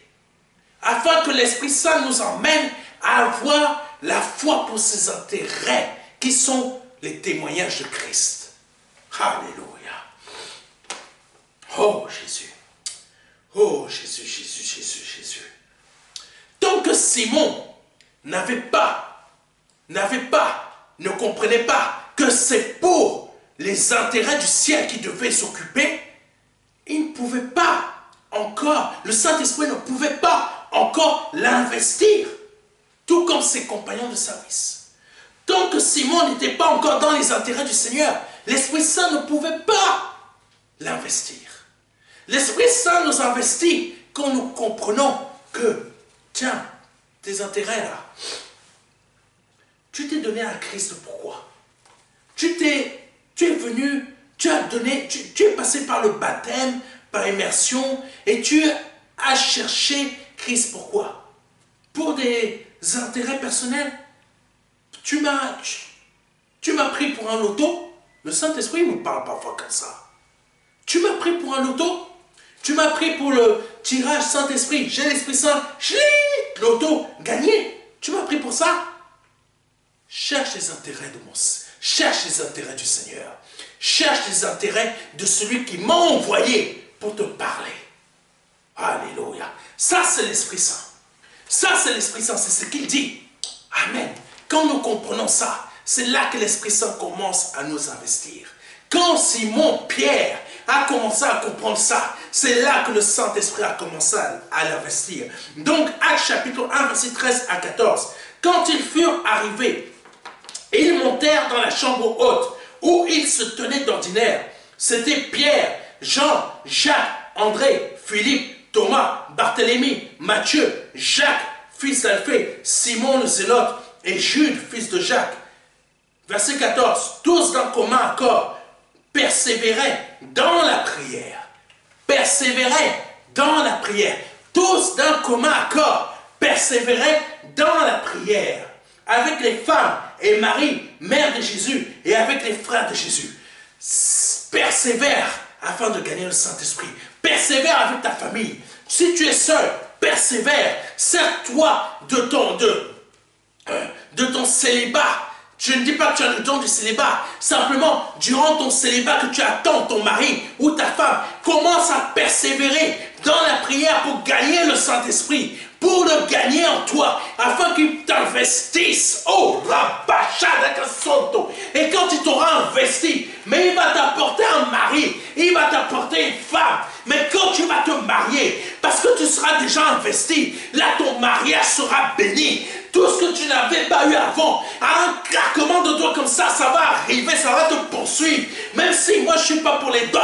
S1: Afin que l'Esprit Saint nous emmène à avoir la foi pour ses intérêts qui sont les témoignages de Christ. Alléluia. Oh Jésus. Oh Jésus, Jésus, Jésus, Jésus. Tant que Simon ne comprenait pas que c'est pour les intérêts du ciel qu'il devait s'occuper, il ne pouvait pas encore, le Saint-Esprit ne pouvait pas encore l'investir. Tout comme ses compagnons de service. Tant que Simon n'était pas encore dans les intérêts du Seigneur, l'Esprit Saint ne pouvait pas l'investir. L'Esprit Saint nous investit quand nous comprenons que, tiens, tes intérêts là, tu t'es donné à Christ pourquoi? Tu es venu, tu es passé par le baptême, par immersion, et tu as cherché Christ pourquoi? Pour des intérêts personnels. Tu m'as pris pour un loto. Le Saint-Esprit nous parle parfois comme ça. Tu m'as pris pour un loto. Tu m'as pris pour le tirage Saint-Esprit. J'ai l'Esprit Saint. Loto, gagné. Tu m'as pris pour ça. Cherche les intérêts de mon Seigneur. Cherche les intérêts du Seigneur. Cherche les intérêts de celui qui m'a envoyé pour te parler. Alléluia. Ça, c'est l'Esprit Saint. Ça, c'est l'Esprit Saint. C'est ce qu'il dit. Amen. Quand nous comprenons ça, c'est là que l'Esprit Saint commence à nous investir. Quand Simon-Pierre a commencé à comprendre ça, c'est là que le Saint-Esprit a commencé à l'investir. Donc, Actes chapitre 1, verset 13 à 14. Quand ils furent arrivés, ils montèrent dans la chambre haute où ils se tenaient d'ordinaire. C'était Pierre, Jean, Jacques, André, Philippe, Thomas, Barthélemy, Matthieu, Jacques, fils d'Alphée, Simon le Zélote et Jude, fils de Jacques. Verset 14. Tous d'un commun accord persévéraient dans la prière. Persévéraient dans la prière. Tous d'un commun accord persévéraient dans la prière. Avec les femmes et Marie, mère de Jésus, et avec les frères de Jésus. Persévère afin de gagner le Saint-Esprit. Persévère avec ta famille. Si tu es seul, persévère. Sers-toi de ton célibat. Je ne dis pas que tu as le don du célibat. Simplement, durant ton célibat que tu attends ton mari ou ta femme, commence à persévérer dans la prière pour gagner le Saint-Esprit. Pour le gagner en toi, afin qu'il t'investisse. Oh, Rabachadakasoto. Et quand il t'aura investi, mais il va t'apporter un mari, il va t'apporter une femme. Mais quand tu vas te tu seras déjà investi, là ton mariage sera béni. Tout ce que tu n'avais pas eu avant, un claquement de doigts comme ça va arriver, ça va te poursuivre. Même si moi je ne suis pas pour les dots,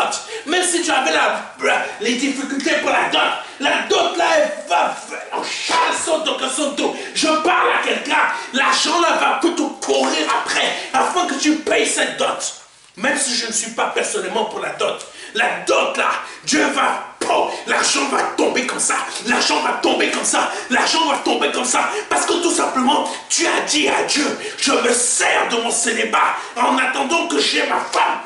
S1: même si tu avais les difficultés pour la dot là, elle va, je parle à quelqu'un, l'argent là va te courir après, afin que tu payes cette dot. Même si je ne suis pas personnellement pour la dot là, Dieu va, l'argent va tomber comme ça, l'argent va tomber comme ça, l'argent va tomber comme ça, parce que tout simplement, tu as dit à Dieu, je me sers de mon célibat, en attendant que j'ai ma femme,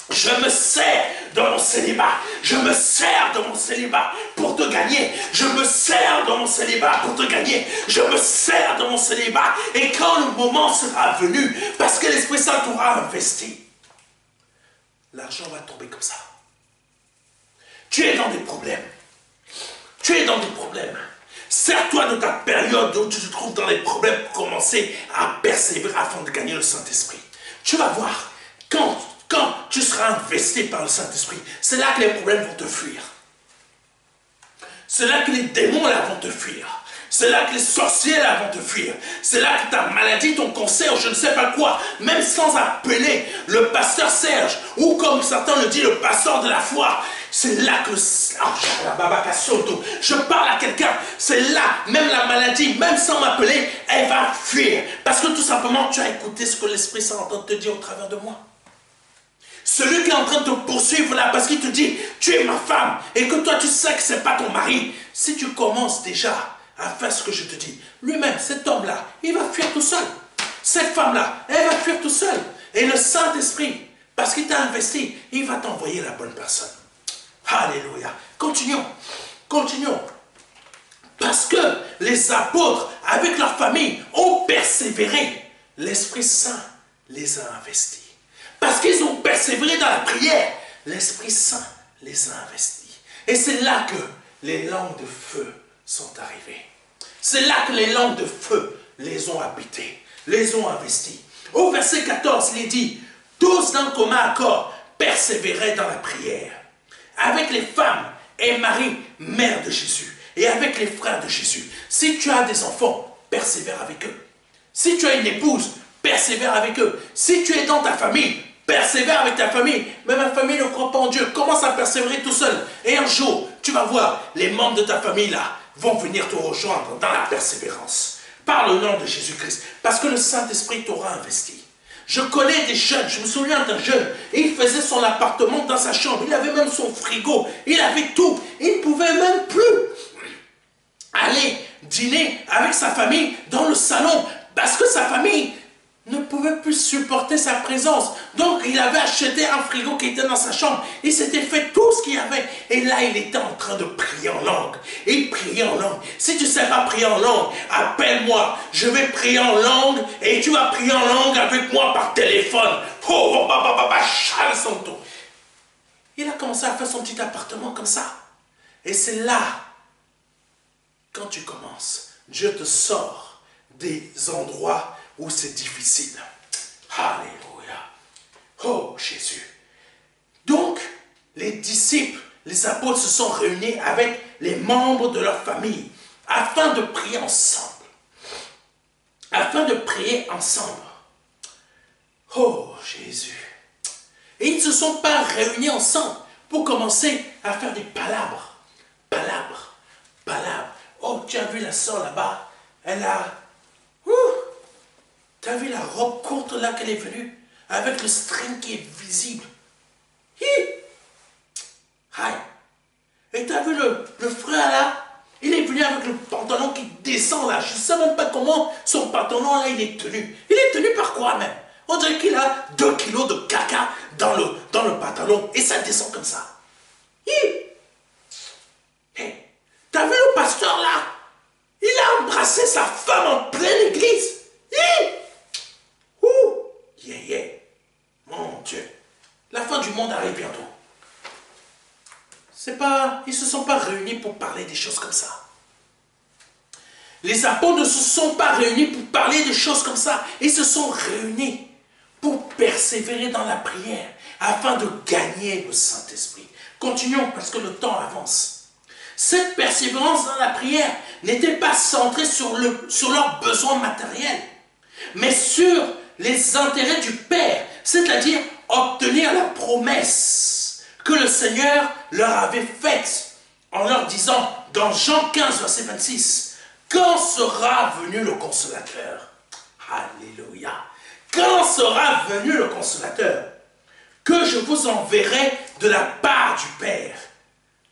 S1: je me sers de mon célibat, je me sers de mon célibat pour te gagner, je me sers de mon célibat pour te gagner, je me sers de mon célibat, et quand le moment sera venu, parce que l'Esprit Saint t'aura investi, l'argent va tomber comme ça. Tu es dans des problèmes. Tu es dans des problèmes. Sers-toi de ta période où tu te trouves dans les problèmes pour commencer à persévérer afin de gagner le Saint-Esprit. Tu vas voir, quand tu seras investi par le Saint-Esprit, c'est là que les problèmes vont te fuir. C'est là que les démons là vont te fuir. C'est là que les sorciers là vont te fuir. C'est là que ta maladie, ton cancer, je ne sais pas quoi, même sans appeler le pasteur Serge, ou comme certains le disent, le pasteur de la foi, c'est là que je parle à quelqu'un, c'est là, même la maladie, même sans m'appeler, elle va fuir. Parce que tout simplement, tu as écouté ce que l'Esprit Saint est en train de te dire au travers de moi. Celui qui est en train de te poursuivre là, parce qu'il te dit, tu es ma femme, et que toi tu sais que ce n'est pas ton mari, si tu commences déjà à faire ce que je te dis, lui-même, cet homme-là, il va fuir tout seul. Cette femme-là, elle va fuir tout seul. Et le Saint-Esprit, parce qu'il t'a investi, il va t'envoyer la bonne personne. Alléluia. Continuons. Continuons. Parce que les apôtres, avec leur famille, ont persévéré. L'Esprit Saint les a investis. Parce qu'ils ont persévéré dans la prière, l'Esprit Saint les a investis. Et c'est là que les langues de feu sont arrivées. C'est là que les langues de feu les ont habités, les ont investis. Au verset 14, il est dit, tous d'un commun accord persévéraient dans la prière, avec les femmes et Marie, mère de Jésus, et avec les frères de Jésus. Si tu as des enfants, persévère avec eux. Si tu as une épouse, persévère avec eux. Si tu es dans ta famille, persévère avec ta famille. Mais ma famille ne croit pas en Dieu. Commence à persévérer tout seul. Et un jour, tu vas voir, les membres de ta famille là vont venir te rejoindre dans la persévérance. Par le nom de Jésus-Christ. Parce que le Saint-Esprit t'aura investi. Je connais des jeunes, je me souviens d'un jeune, il faisait son appartement dans sa chambre, il avait même son frigo, il avait tout. Il ne pouvait même plus aller dîner avec sa famille dans le salon parce que sa famille ne pouvait plus supporter sa présence. Donc il avait acheté un frigo qui était dans sa chambre. Il s'était fait tout ce qu'il y avait. Et là, il était en train de prier en langue. Il priait en langue. Si tu ne sais pas prier en langue, appelle-moi. Je vais prier en langue et tu vas prier en langue avec moi par téléphone. Il a commencé à faire son petit appartement comme ça. Et c'est là, quand tu commences, Dieu te sort des endroits où c'est difficile. Alléluia. Oh Jésus. Donc, les disciples, les apôtres se sont réunis avec les membres de leur famille afin de prier ensemble. Afin de prier ensemble. Oh Jésus. Et ils ne se sont pas réunis ensemble pour commencer à faire des palabres. Palabres. Palabres. Oh, tu as vu la sœur là-bas? Elle a... Tu as vu la robe courte là qu'elle est venue? Avec le string qui est visible. Et tu as vu le frère là? Il est venu avec le pantalon qui descend là. Je ne sais même pas comment son pantalon là il est tenu. Il est tenu par quoi même? On dirait qu'il a 2 kilos de caca dans le pantalon. Et ça descend comme ça. Tu as vu le pasteur là? Il a embrassé sa femme en pleine église. Mon Dieu. La fin du monde arrive bientôt. Ils ne se sont pas réunis pour parler des choses comme ça. Les apôtres ne se sont pas réunis pour parler des choses comme ça. Ils se sont réunis pour persévérer dans la prière afin de gagner le Saint-Esprit. Continuons parce que le temps avance. Cette persévérance dans la prière n'était pas centrée sur leurs besoins matériels, mais sur les intérêts du Père, c'est-à-dire obtenir la promesse que le Seigneur leur avait faite en leur disant dans Jean 15, verset 26, « Quand sera venu le Consolateur ?» Alléluia. « Quand sera venu le Consolateur que je vous enverrai de la part du Père. »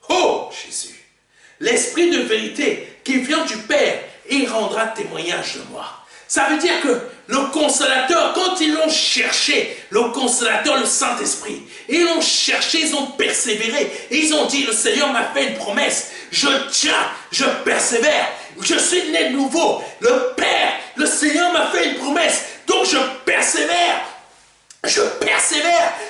S1: Oh Jésus, l'Esprit de vérité qui vient du Père, il rendra témoignage de moi. Ça veut dire que le Consolateur, quand ils l'ont cherché, le Consolateur, le Saint-Esprit, ils l'ont cherché, ils ont persévéré, ils ont dit, le Seigneur m'a fait une promesse, je tiens, je persévère, je suis né de nouveau, le Père, le Seigneur m'a fait une promesse, donc je persévère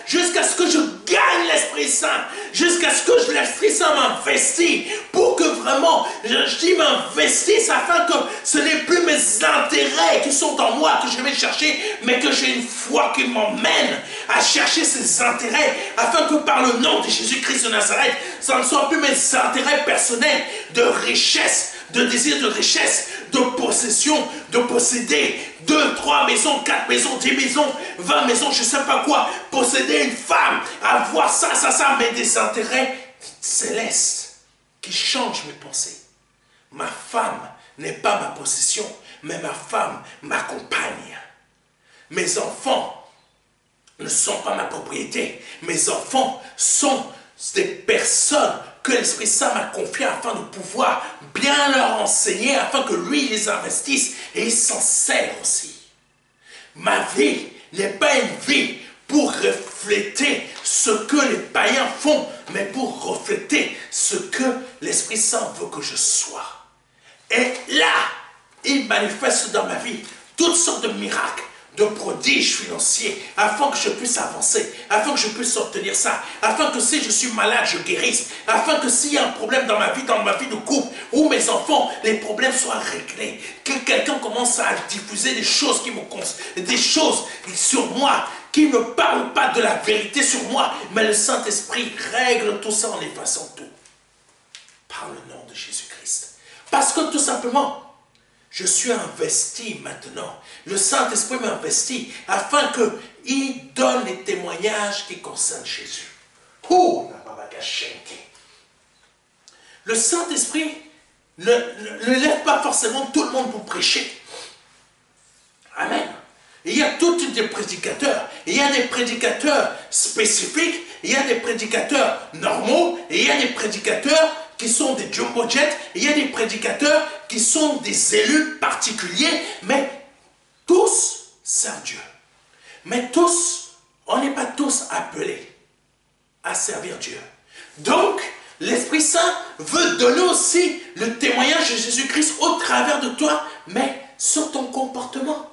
S1: jusqu'à ce que je gagne l'Esprit Saint, jusqu'à ce que l'Esprit Saint m'investisse, pour que vraiment, je dis m'investisse afin que ce n'est plus mes intérêts qui sont en moi que je vais chercher, mais que j'ai une foi qui m'emmène à chercher ces intérêts, afin que par le nom de Jésus-Christ de Nazareth, ça ne soit plus mes intérêts personnels de richesse, de désir de richesse, de possession, de posséder 2, 3 maisons, 4 maisons, 10 maisons, 20 maisons, je ne sais pas quoi, posséder une femme, avoir ça, mais des intérêts célestes qui changent mes pensées. Ma femme n'est pas ma possession, mais ma femme m'accompagne. Mes enfants ne sont pas ma propriété, mes enfants sont des personnes que l'Esprit Saint m'a confié afin de pouvoir bien leur enseigner, afin que lui les investisse et il s'en sert aussi. Ma vie n'est pas une vie pour refléter ce que les païens font, mais pour refléter ce que l'Esprit Saint veut que je sois. Et là, il manifeste dans ma vie toutes sortes de miracles, de prodiges financiers, afin que je puisse avancer, afin que je puisse obtenir ça, afin que si je suis malade, je guérisse, afin que s'il y a un problème dans ma vie de couple, ou mes enfants, les problèmes soient réglés, que quelqu'un commence à diffuser des choses qui me des choses sur moi, qui ne parlent pas de la vérité sur moi, mais le Saint-Esprit règle tout ça en effaçant tout. Par le nom de Jésus-Christ. Parce que tout simplement, je suis investi maintenant. Le Saint-Esprit m'investit afin qu'il donne les témoignages qui concernent Jésus. Le Saint-Esprit ne lève pas forcément tout le monde pour prêcher. Amen. Il y a toutes des prédicateurs. Il y a des prédicateurs spécifiques. Il y a des prédicateurs normaux. Et il y a des prédicateurs qui sont des jumbo jets, il y a des prédicateurs qui sont des élus particuliers, mais tous servent Dieu. Mais tous, on n'est pas tous appelés à servir Dieu. Donc, l'Esprit Saint veut donner aussi le témoignage de Jésus-Christ au travers de toi, mais sur ton comportement,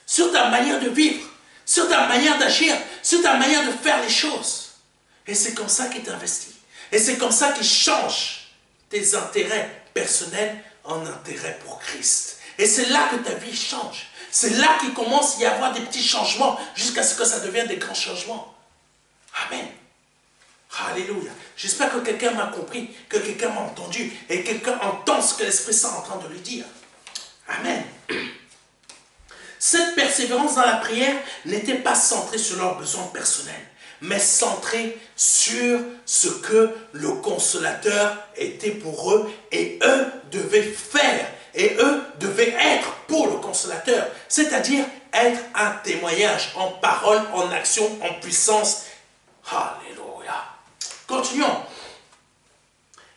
S1: sur ta manière de vivre, sur ta manière d'agir, sur ta manière de faire les choses. Et c'est comme ça qu'il t'investit. Et c'est comme ça qu'il change tes intérêts personnels en intérêts pour Christ. Et c'est là que ta vie change. C'est là qu'il commence à y avoir des petits changements jusqu'à ce que ça devienne des grands changements. Amen. Alléluia. J'espère que quelqu'un m'a compris, que quelqu'un m'a entendu et quelqu'un entend ce que l'Esprit Saint est en train de lui dire. Amen. Cette persévérance dans la prière n'était pas centrée sur leurs besoins personnels, mais centré sur ce que le Consolateur était pour eux, et eux devaient faire, et eux devaient être pour le Consolateur, c'est-à-dire être un témoignage en parole, en action, en puissance. Alléluia. Continuons.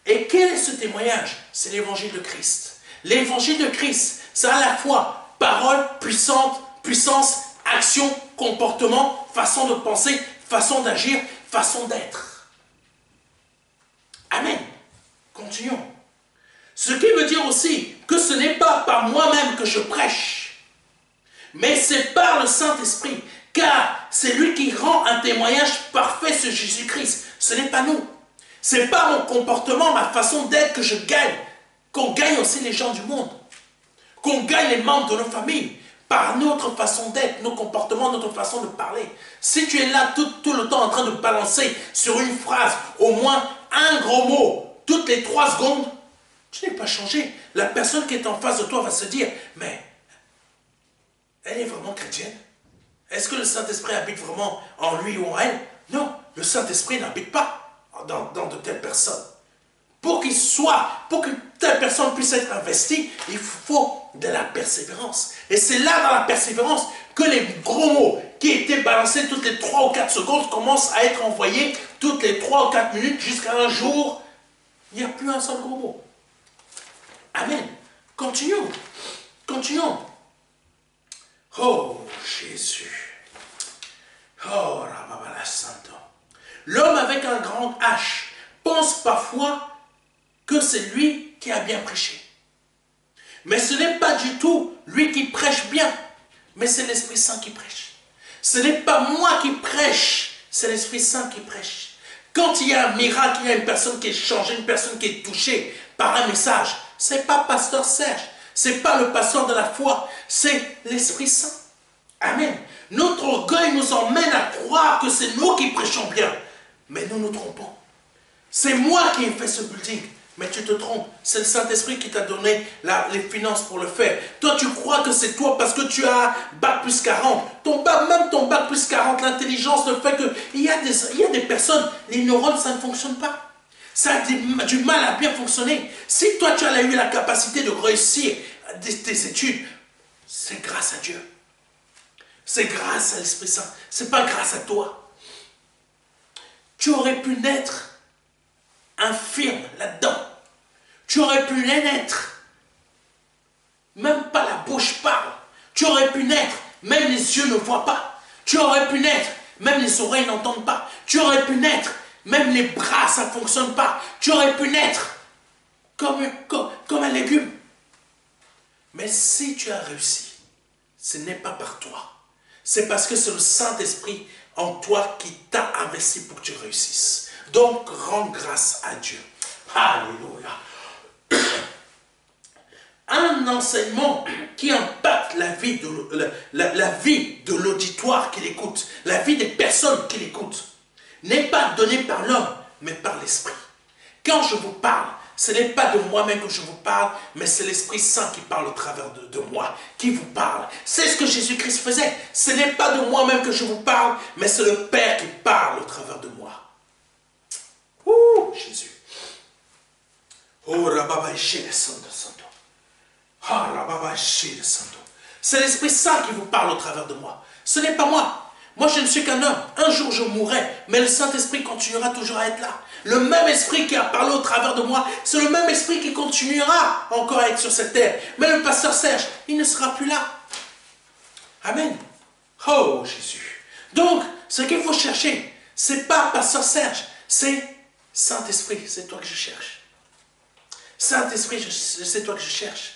S1: Et quel est ce témoignage? C'est l'évangile de Christ. L'évangile de Christ, c'est à la fois parole puissante, puissance, action, comportement, façon de penser, façon d'agir, façon d'être. Amen. Continuons. Ce qui veut dire aussi que ce n'est pas par moi-même que je prêche, mais c'est par le Saint-Esprit, car c'est lui qui rend un témoignage parfait sur Jésus-Christ. Ce n'est pas nous. C'est par mon comportement, ma façon d'être que je gagne, qu'on gagne aussi les gens du monde, qu'on gagne les membres de nos familles. par notre façon d'être, nos comportements, notre façon de parler. Si tu es là tout le temps en train de balancer sur une phrase, au moins un gros mot, toutes les 3 secondes, tu n'es pas changé. La personne qui est en face de toi va se dire, mais elle est vraiment chrétienne? Est-ce que le Saint-Esprit habite vraiment en lui ou en elle? Non, le Saint-Esprit n'habite pas dans de telles personnes. Pour que telle personne puisse être investie, il faut de la persévérance. Et c'est là, dans la persévérance, que les gros mots qui étaient balancés toutes les 3 ou 4 secondes commencent à être envoyés toutes les 3 ou 4 minutes jusqu'à un jour, il n'y a plus un seul gros mot. Amen. Continuons. Continuons. Oh, Jésus. Oh, la Santo. L'homme avec un grand H pense parfois que c'est lui qui a bien prêché. Mais ce n'est pas du tout lui qui prêche bien, mais c'est l'Esprit Saint qui prêche. Ce n'est pas moi qui prêche, c'est l'Esprit Saint qui prêche. Quand il y a un miracle, il y a une personne qui est changée, une personne qui est touchée par un message, ce n'est pas Pasteur Serge, ce n'est pas le pasteur de la foi, c'est l'Esprit Saint. Amen. Notre orgueil nous emmène à croire que c'est nous qui prêchons bien, mais nous nous trompons. C'est moi qui ai fait ce building. Mais tu te trompes, c'est le Saint-Esprit qui t'a donné les finances pour le faire. Toi, tu crois que c'est toi parce que tu as bac plus 40. Même ton bac plus 40, l'intelligence, le fait qu'il y a des personnes, les neurones, ça ne fonctionne pas. Ça a du mal à bien fonctionner. Si toi, tu as eu la capacité de réussir tes études, c'est grâce à Dieu. C'est grâce à l'Esprit Saint. Ce n'est pas grâce à toi. Tu aurais pu naître infirme là-dedans. Tu aurais pu naître, même pas la bouche parle. Tu aurais pu naître, même les yeux ne voient pas. Tu aurais pu naître, même les oreilles n'entendent pas. Tu aurais pu naître, même les bras, ça ne fonctionne pas. Tu aurais pu naître comme un légume. Mais si tu as réussi, ce n'est pas par toi. C'est parce que c'est le Saint-Esprit en toi qui t'a investi pour que tu réussisses. Donc, rends grâce à Dieu. Alléluia. Un enseignement qui impacte la vie de l'auditoire qui l'écoute, la vie des personnes qui l'écoutent, n'est pas donné par l'homme, mais par l'Esprit. Quand je vous parle, ce n'est pas de moi-même que je vous parle, mais c'est l'Esprit Saint qui parle au travers de moi, qui vous parle. C'est ce que Jésus-Christ faisait. Ce n'est pas de moi-même que je vous parle, mais c'est le Père qui parle au travers de moi. Ouh, Jésus. Oh, Rababa Santo Santo. C'est l'Esprit Saint qui vous parle au travers de moi. Ce n'est pas moi. Moi, je ne suis qu'un homme. Un jour, je mourrai, mais le Saint-Esprit continuera toujours à être là. Le même Esprit qui a parlé au travers de moi, c'est le même Esprit qui continuera encore à être sur cette terre. Mais le pasteur Serge, il ne sera plus là. Amen. Oh, Jésus. Donc, ce qu'il faut chercher, ce n'est pas pasteur Serge, c'est Saint-Esprit, c'est toi que je cherche. Saint-Esprit, c'est toi que je cherche.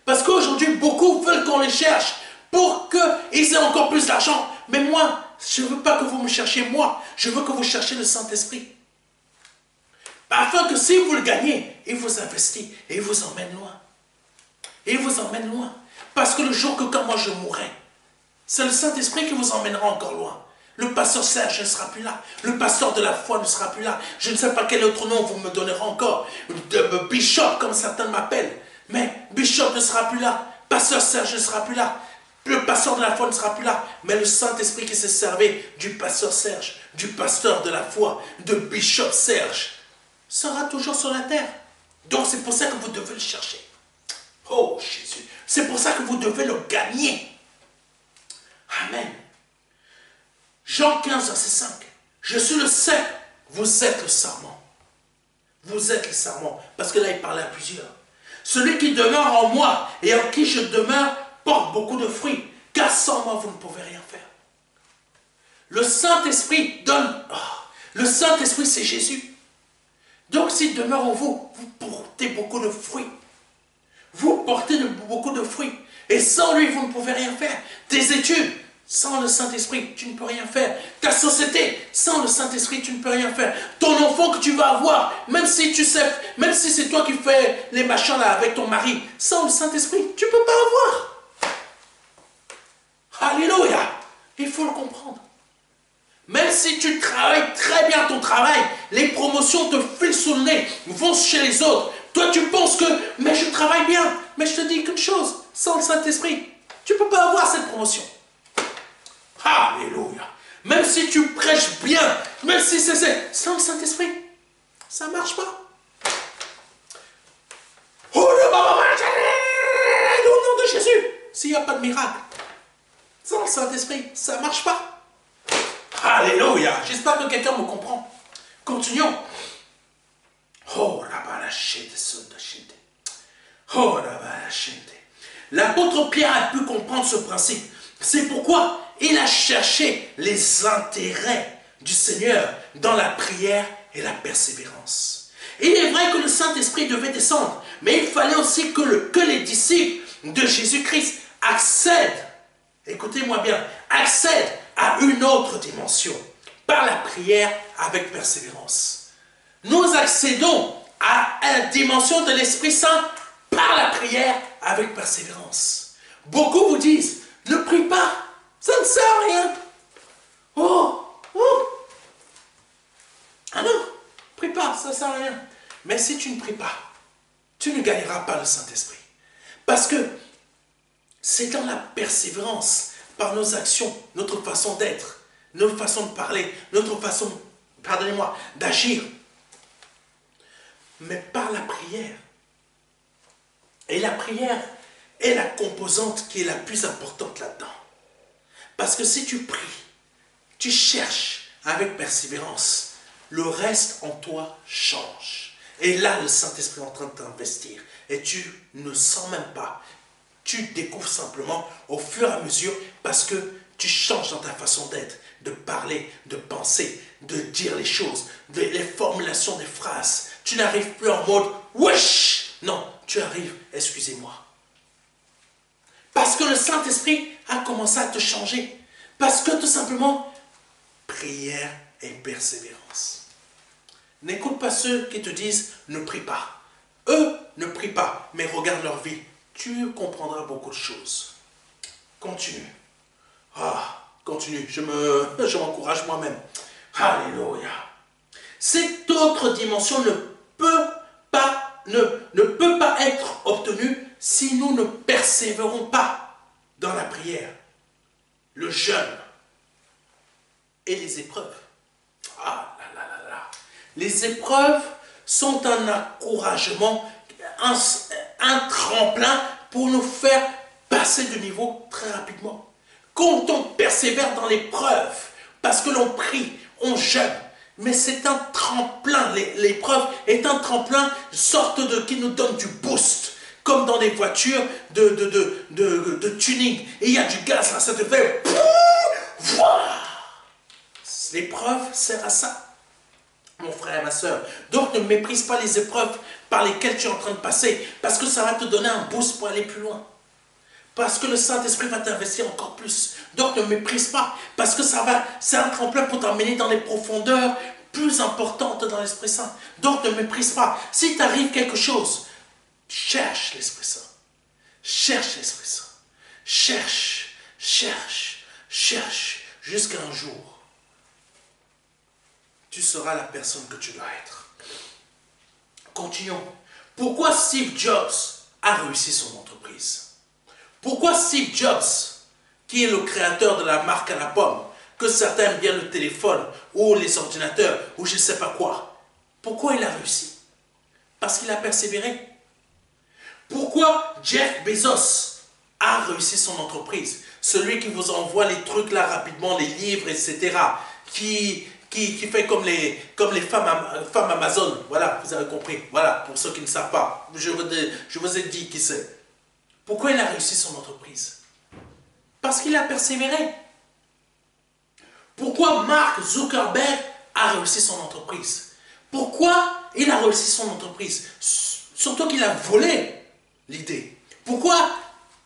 S1: Parce qu'aujourd'hui, beaucoup veulent qu'on les cherche pour qu'ils aient encore plus d'argent. Mais moi, je ne veux pas que vous me cherchiez moi. Je veux que vous cherchiez le Saint-Esprit. Afin que si vous le gagnez, il vous investit et il vous emmène loin. Il vous emmène loin. Parce que le jour que quand moi je mourrai, c'est le Saint-Esprit qui vous emmènera encore loin. Le pasteur Serge ne sera plus là. Le pasteur de la foi ne sera plus là. Je ne sais pas quel autre nom vous me donnerez encore. Bishop, comme certains m'appellent. Mais Bishop ne sera plus là. Pasteur Serge ne sera plus là. Le pasteur de la foi ne sera plus là. Mais le Saint-Esprit qui s'est servi du pasteur Serge, du pasteur de la foi, de Bishop Serge, sera toujours sur la terre. Donc c'est pour ça que vous devez le chercher. Oh Jésus. C'est pour ça que vous devez le gagner. Amen. Jean 15, verset 5. Je suis le cep, vous êtes le sarment. Vous êtes le sarment. Parce que là, il parlait à plusieurs. Celui qui demeure en moi et en qui je demeure porte beaucoup de fruits. Car sans moi, vous ne pouvez rien faire. Le Saint-Esprit donne. Oh, le Saint-Esprit, c'est Jésus. Donc, s'il demeure en vous, vous portez beaucoup de fruits. Vous portez beaucoup de fruits. Et sans lui, vous ne pouvez rien faire. Tes études, sans le Saint-Esprit, tu ne peux rien faire. Ta société, sans le Saint-Esprit, tu ne peux rien faire. Ton enfant que tu vas avoir, même si tu sais, même si c'est toi qui fais les machins là avec ton mari, sans le Saint-Esprit, tu ne peux pas avoir. Alléluia. Il faut le comprendre. Même si tu travailles très bien ton travail, les promotions te filent sous le nez, vont chez les autres. Toi, tu penses que, mais je travaille bien. Mais je te dis qu'une chose, sans le Saint-Esprit, tu ne peux pas avoir cette promotion. Alléluia. Même si tu prêches bien, même si c'est sans le Saint-Esprit, ça ne marche pas. Au nom de Jésus, s'il n'y a pas de miracle, sans le Saint-Esprit, ça ne marche pas. Alléluia. J'espère que quelqu'un me comprend. Continuons. Oh, l'apôtre Pierre a pu comprendre ce principe. C'est pourquoi il a cherché les intérêts du Seigneur dans la prière et la persévérance. Il est vrai que le Saint-Esprit devait descendre, mais il fallait aussi que les disciples de Jésus-Christ accèdent, écoutez-moi bien, accèdent à une autre dimension, par la prière avec persévérance. Nous accédons à une dimension de l'Esprit Saint par la prière avec persévérance. Beaucoup vous disent, ne prie pas, ça ne sert à rien. Oh, oh. Ah non, prie pas, ça ne sert à rien. Mais si tu ne pries pas, tu ne gagneras pas le Saint-Esprit. Parce que c'est dans la persévérance, par nos actions, notre façon d'être, notre façon de parler, notre façon, pardonnez-moi, d'agir, mais par la prière. Et la prière est la composante qui est la plus importante là-dedans. Parce que si tu pries, tu cherches avec persévérance, le reste en toi change. Et là, le Saint-Esprit est en train de t'investir. Et tu ne sens même pas. Tu découvres simplement au fur et à mesure parce que tu changes dans ta façon d'être, de parler, de penser, de dire les choses, les formulations des phrases. Tu n'arrives plus en mode « wesh ». Non, tu arrives « excusez-moi ». Parce que le Saint-Esprit a commencé à te changer. Parce que tout simplement, prière et persévérance. N'écoute pas ceux qui te disent « ne prie pas ». Eux ne prient pas, mais regarde leur vie. Tu comprendras beaucoup de choses. Continue. Continue. Je m'encourage moi-même. Alléluia. Cette autre dimension ne peut pas être obtenue si nous ne persévérons pas dans la prière, le jeûne et les épreuves. Ah là là là là. Les épreuves sont un encouragement, un tremplin pour nous faire passer de niveau très rapidement. Quand on persévère dans l'épreuve, parce que l'on prie, on jeûne, mais c'est un tremplin, l'épreuve est un tremplin, sorte de qui nous donne du boost, comme dans des voitures de tuning. Et il y a du gaz là, ça te fait... L'épreuve sert à ça, mon frère et ma soeur. Donc ne méprise pas les épreuves par lesquelles tu es en train de passer, parce que ça va te donner un boost pour aller plus loin. Parce que le Saint-Esprit va t'investir encore plus. Donc ne méprise pas, parce que c'est un tremplin pour t'emmener dans les profondeurs plus importantes dans l'Esprit Saint. Donc ne méprise pas. Si t'arrive quelque chose, cherche l'Esprit Saint. Cherche l'Esprit Saint. Cherche, cherche, cherche, jusqu'à un jour, tu seras la personne que tu dois être. Continuons. Pourquoi Steve Jobs a réussi son entreprise? Pourquoi Steve Jobs, qui est le créateur de la marque à la pomme, que certains aiment bien le téléphone, ou les ordinateurs, ou je ne sais pas quoi, pourquoi il a réussi? Parce qu'il a persévéré. Pourquoi Jeff Bezos a réussi son entreprise? Celui qui vous envoie les trucs là rapidement, les livres, etc. Qui fait comme les femmes Amazon. Voilà, vous avez compris. Voilà, pour ceux qui ne savent pas. Je vous ai dit qui c'est. Pourquoi il a réussi son entreprise? Parce qu'il a persévéré. Pourquoi Mark Zuckerberg a réussi son entreprise? Pourquoi il a réussi son entreprise? Surtout qu'il a volé l'idée. Pourquoi?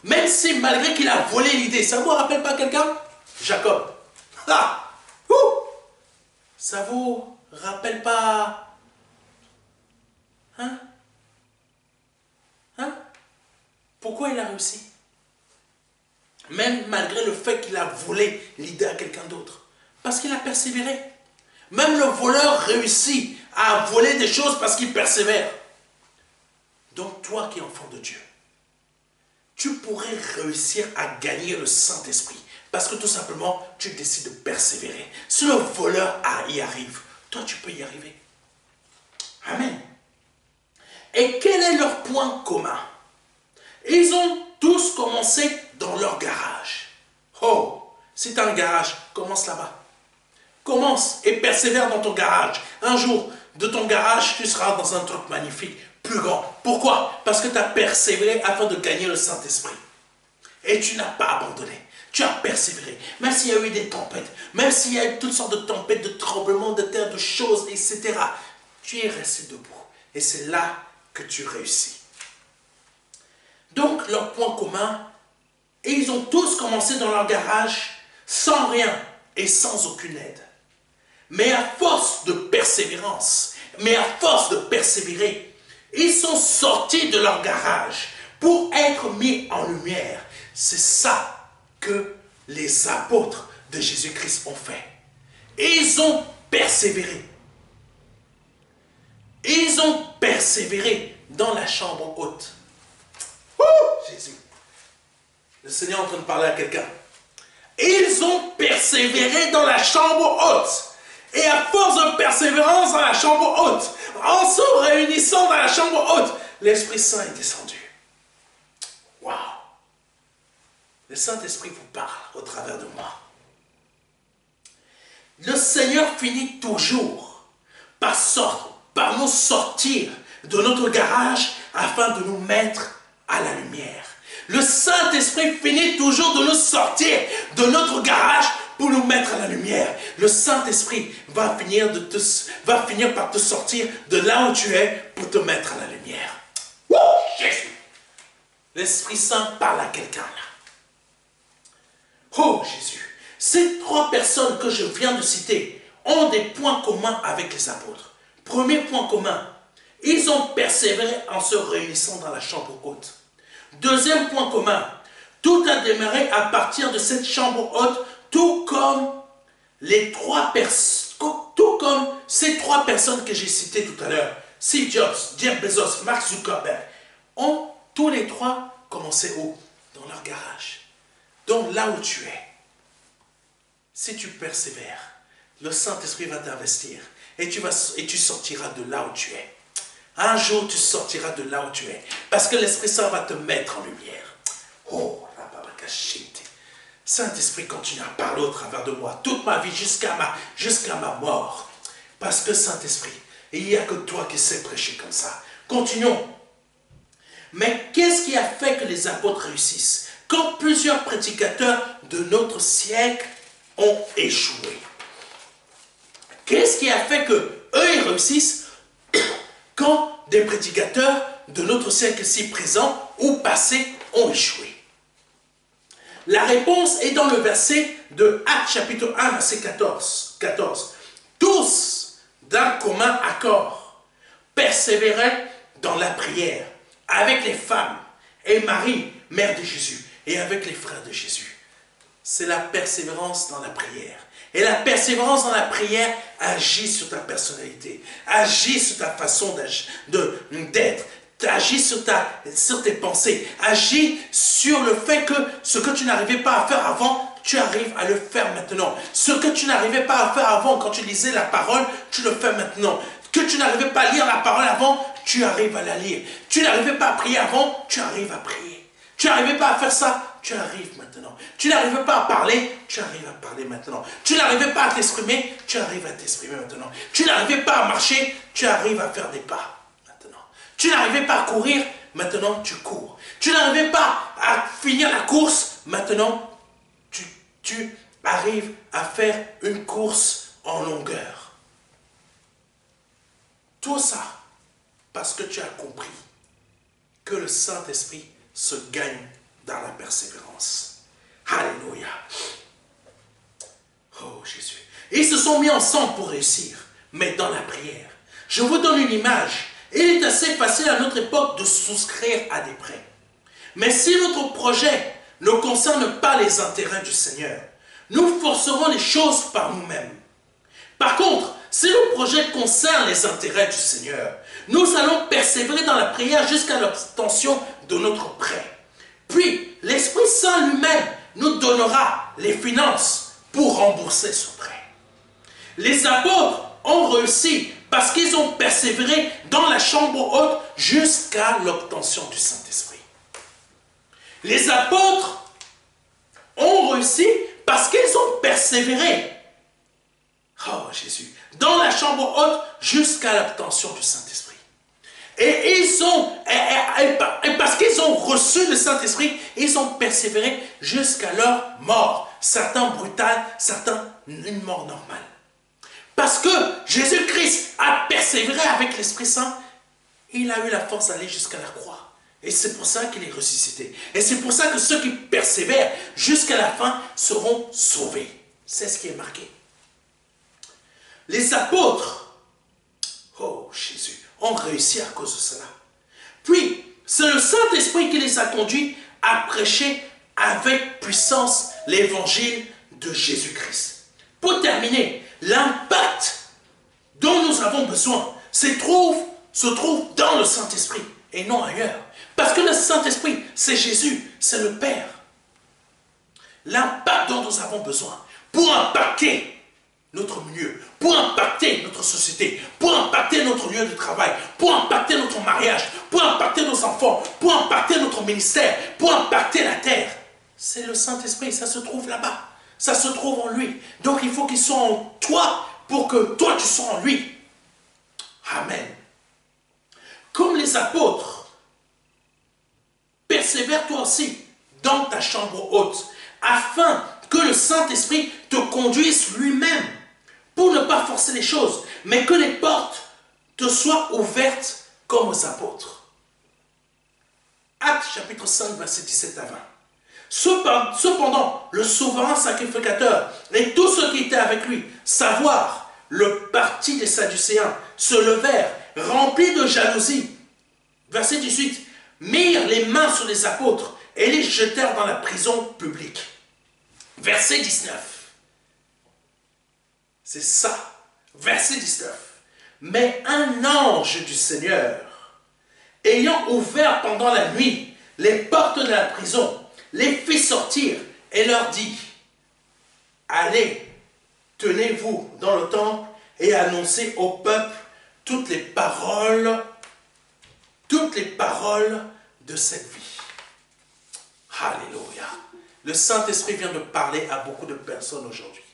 S1: Même si malgré qu'il a volé l'idée, ça vous rappelle pas quelqu'un? Jacob. Ah! Ouh! Ça vous rappelle pas? Hein? Hein? Pourquoi il a réussi? même malgré le fait qu'il a volé l'idée à quelqu'un d'autre. Parce qu'il a persévéré. Même le voleur réussit à voler des choses parce qu'il persévère. Donc toi qui es enfant de Dieu, tu pourrais réussir à gagner le Saint-Esprit. Parce que tout simplement, tu décides de persévérer. Si le voleur y arrive, toi tu peux y arriver. Amen. Et quel est leur point commun? Ils ont tous commencé dans leur garage. Oh, si tu as un garage, commence là-bas. Commence et persévère dans ton garage. Un jour, de ton garage, tu seras dans un truc magnifique, plus grand. Pourquoi? Parce que tu as persévéré afin de gagner le Saint-Esprit. Et tu n'as pas abandonné. Tu as persévéré. Même s'il y a eu des tempêtes, même s'il y a eu toutes sortes de tempêtes, de tremblements de terre, de choses, etc. Tu es resté debout. Et c'est là que tu réussis. Donc, leur point commun, et ils ont tous commencé dans leur garage sans rien et sans aucune aide. Mais à force de persévérance, mais à force de persévérer, ils sont sortis de leur garage pour être mis en lumière. C'est ça que les apôtres de Jésus-Christ ont fait. Ils ont persévéré. Ils ont persévéré dans la chambre haute. Jésus. Le Seigneur est en train de parler à quelqu'un. Ils ont persévéré dans la chambre haute. Et à force de persévérance dans la chambre haute, en se réunissant dans la chambre haute, l'Esprit Saint est descendu. Waouh! Le Saint-Esprit vous parle au travers de moi. Le Seigneur finit toujours par nous sortir de notre garage afin de nous mettre à la lumière. Le Saint-Esprit finit toujours de nous sortir de notre garage pour nous mettre à la lumière. Le Saint-Esprit va finir par te sortir de là où tu es pour te mettre à la lumière. Jésus! L'Esprit Saint parle à quelqu'un là. Oh Jésus! Ces trois personnes que je viens de citer ont des points communs avec les apôtres. Premier point commun, ils ont persévéré en se réunissant dans la chambre haute. Deuxième point commun, tout a démarré à partir de cette chambre haute, tout comme ces trois personnes que j'ai citées tout à l'heure, Steve Jobs, Jeff Bezos, Mark Zuckerberg, ont tous les trois commencé où? Dans leur garage. Donc là où tu es, si tu persévères, le Saint-Esprit va t'investir et tu sortiras de là où tu es. Un jour, tu sortiras de là où tu es. Parce que l'Esprit Saint va te mettre en lumière. Oh, la babakashite. Saint-Esprit continue à parler au travers de moi toute ma vie jusqu'à ma mort. Parce que Saint-Esprit, il n'y a que toi qui sais prêcher comme ça. Continuons. Mais qu'est-ce qui a fait que les apôtres réussissent? Quand plusieurs prédicateurs de notre siècle ont échoué. Qu'est-ce qui a fait que eux ils réussissent quand des prédicateurs de notre siècle-ci présent ou passé ont échoué? La réponse est dans le verset de Actes chapitre 1, verset 14. Tous, d'un commun accord, persévéraient dans la prière avec les femmes et Marie, mère de Jésus, et avec les frères de Jésus. C'est la persévérance dans la prière. Et la persévérance dans la prière agit sur ta personnalité, agit sur ta façon d'être, agit sur tes pensées, agit sur le fait que ce que tu n'arrivais pas à faire avant, tu arrives à le faire maintenant. Ce que tu n'arrivais pas à faire avant quand tu lisais la parole, tu le fais maintenant. Que tu n'arrivais pas à lire la parole avant, tu arrives à la lire. Tu n'arrivais pas à prier avant, tu arrives à prier. Tu n'arrivais pas à faire ça, tu arrives maintenant. Tu n'arrivais pas à parler, tu arrives à parler maintenant. Tu n'arrivais pas à t'exprimer, tu arrives à t'exprimer maintenant. Tu n'arrivais pas à marcher, tu arrives à faire des pas maintenant. Tu n'arrivais pas à courir, maintenant tu cours. Tu n'arrivais pas à finir la course, maintenant tu arrives à faire une course en longueur. Tout ça parce que tu as compris que le Saint-Esprit se gagne dans la persévérance. Alléluia. Oh Jésus. Ils se sont mis ensemble pour réussir, mais dans la prière. Je vous donne une image. Il est assez facile à notre époque de souscrire à des prêts. Mais si notre projet ne concerne pas les intérêts du Seigneur, nous forcerons les choses par nous-mêmes. Par contre, si le projet concerne les intérêts du Seigneur, nous allons persévérer dans la prière jusqu'à l'obtention de notre prêt. Puis, l'Esprit Saint lui-même nous donnera les finances pour rembourser ce prêt. Les apôtres ont réussi parce qu'ils ont persévéré dans la chambre haute jusqu'à l'obtention du Saint-Esprit. Les apôtres ont réussi parce qu'ils ont persévéré, oh Jésus, dans la chambre haute jusqu'à l'obtention du Saint-Esprit. Et parce qu'ils ont reçu le Saint-Esprit, ils ont persévéré jusqu'à leur mort. Certains brutales, certains une mort normale. Parce que Jésus-Christ a persévéré avec l'Esprit Saint, il a eu la force d'aller jusqu'à la croix. Et c'est pour ça qu'il est ressuscité. Et c'est pour ça que ceux qui persévèrent jusqu'à la fin seront sauvés. C'est ce qui est marqué. Les apôtres, oh Jésus, ont réussi à cause de cela. Puis, c'est le Saint-Esprit qui les a conduits à prêcher avec puissance l'évangile de Jésus-Christ. Pour terminer, l'impact dont nous avons besoin se trouve dans le Saint-Esprit et non ailleurs. Parce que le Saint-Esprit, c'est Jésus, c'est le Père. L'impact dont nous avons besoin pour impacter notre milieu, pour impacter notre société, pour impacter notre lieu de travail, pour impacter notre mariage, pour impacter nos enfants, pour impacter notre ministère, pour impacter la terre. C'est le Saint-Esprit, ça se trouve là-bas. Ça se trouve en lui. Donc il faut qu'il soit en toi pour que toi tu sois en lui. Amen. Comme les apôtres, persévère toi aussi dans ta chambre haute, afin que le Saint-Esprit te conduise lui-même, pour ne pas forcer les choses, mais que les portes te soient ouvertes comme aux apôtres. Actes chapitre 5, verset 17 à 20. Cependant, le souverain sacrificateur et tous ceux qui étaient avec lui, savoir le parti des Sadducéens, se levèrent, remplis de jalousie. Verset 18. Mirent les mains sur les apôtres et les jetèrent dans la prison publique. Verset 19. C'est ça. Verset 19. Mais un ange du Seigneur, ayant ouvert pendant la nuit les portes de la prison, les fit sortir et leur dit, allez, tenez-vous dans le temple et annoncez au peuple toutes les paroles de cette vie. Alléluia. Le Saint-Esprit vient de parler à beaucoup de personnes aujourd'hui.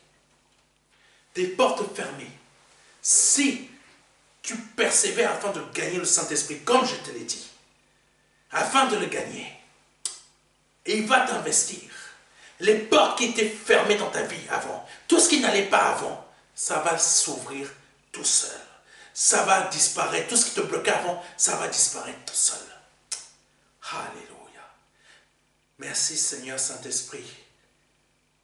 S1: Des portes fermées. Si tu persévères afin de gagner le Saint-Esprit, comme je te l'ai dit, afin de le gagner, et il va t'investir. Les portes qui étaient fermées dans ta vie avant, tout ce qui n'allait pas avant, ça va s'ouvrir tout seul. Ça va disparaître. Tout ce qui te bloquait avant, ça va disparaître tout seul. Alléluia. Merci Seigneur Saint-Esprit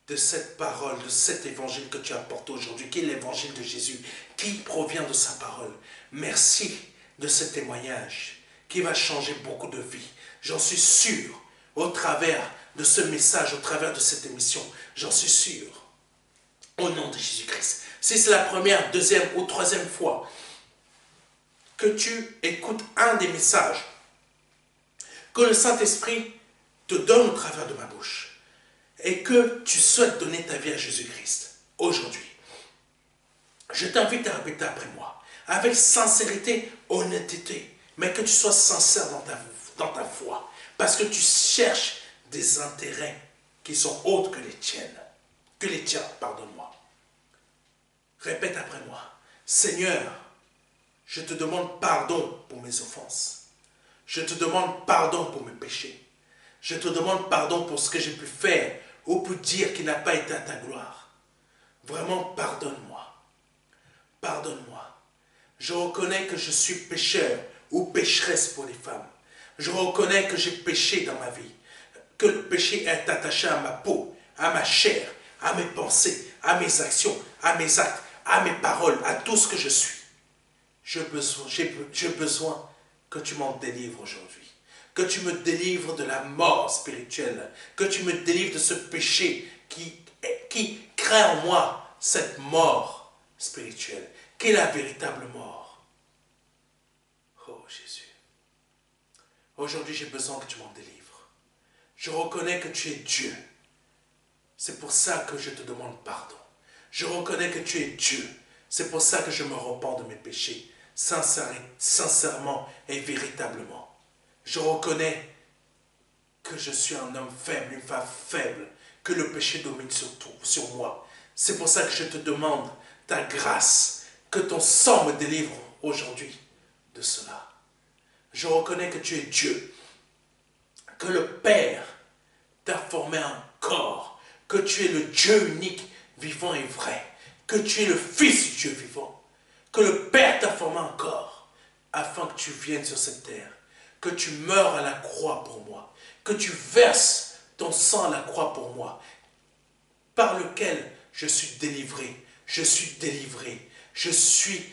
S1: de cette parole, de cet évangile que tu apportes aujourd'hui, qui est l'évangile de Jésus, qui provient de sa parole. Merci de ce témoignage qui va changer beaucoup de vies. J'en suis sûr. Au travers de ce message, au travers de cette émission, j'en suis sûr, au nom de Jésus-Christ. Si c'est la première, deuxième ou troisième fois que tu écoutes un des messages que le Saint-Esprit te donne au travers de ma bouche et que tu souhaites donner ta vie à Jésus-Christ aujourd'hui, je t'invite à répéter après moi, avec sincérité, honnêteté, mais que tu sois sincère dans ta foi. Parce que tu cherches des intérêts qui sont autres que les tiennes. Que les tiens, pardonne-moi. Répète après moi. Seigneur, je te demande pardon pour mes offenses. Je te demande pardon pour mes péchés. Je te demande pardon pour ce que j'ai pu faire ou pu dire qui n'a pas été à ta gloire. Vraiment, pardonne-moi. Pardonne-moi. Je reconnais que je suis pécheur ou pécheresse pour les femmes. Je reconnais que j'ai péché dans ma vie, que le péché est attaché à ma peau, à ma chair, à mes pensées, à mes actions, à mes actes, à mes paroles, à tout ce que je suis. J'ai besoin que tu m'en délivres aujourd'hui. que tu me délivres de la mort spirituelle, que tu me délivres de ce péché qui crée en moi cette mort spirituelle, qui est la véritable mort. Oh Jésus, aujourd'hui j'ai besoin que tu m'en délivres. Je reconnais que tu es Dieu. C'est pour ça que je te demande pardon. Je reconnais que tu es Dieu. C'est pour ça que je me repens de mes péchés, sincèrement et véritablement. Je reconnais que je suis un homme faible, une femme faible, que le péché domine sur moi. C'est pour ça que je te demande ta grâce, que ton sang me délivre aujourd'hui de cela. Je reconnais que tu es Dieu, que le Père t'a formé un corps, que tu es le Dieu unique, vivant et vrai, que tu es le Fils du Dieu vivant, que le Père t'a formé un corps, afin que tu viennes sur cette terre, que tu meurs à la croix pour moi, que tu verses ton sang à la croix pour moi, par lequel je suis délivré, je suis délivré, je suis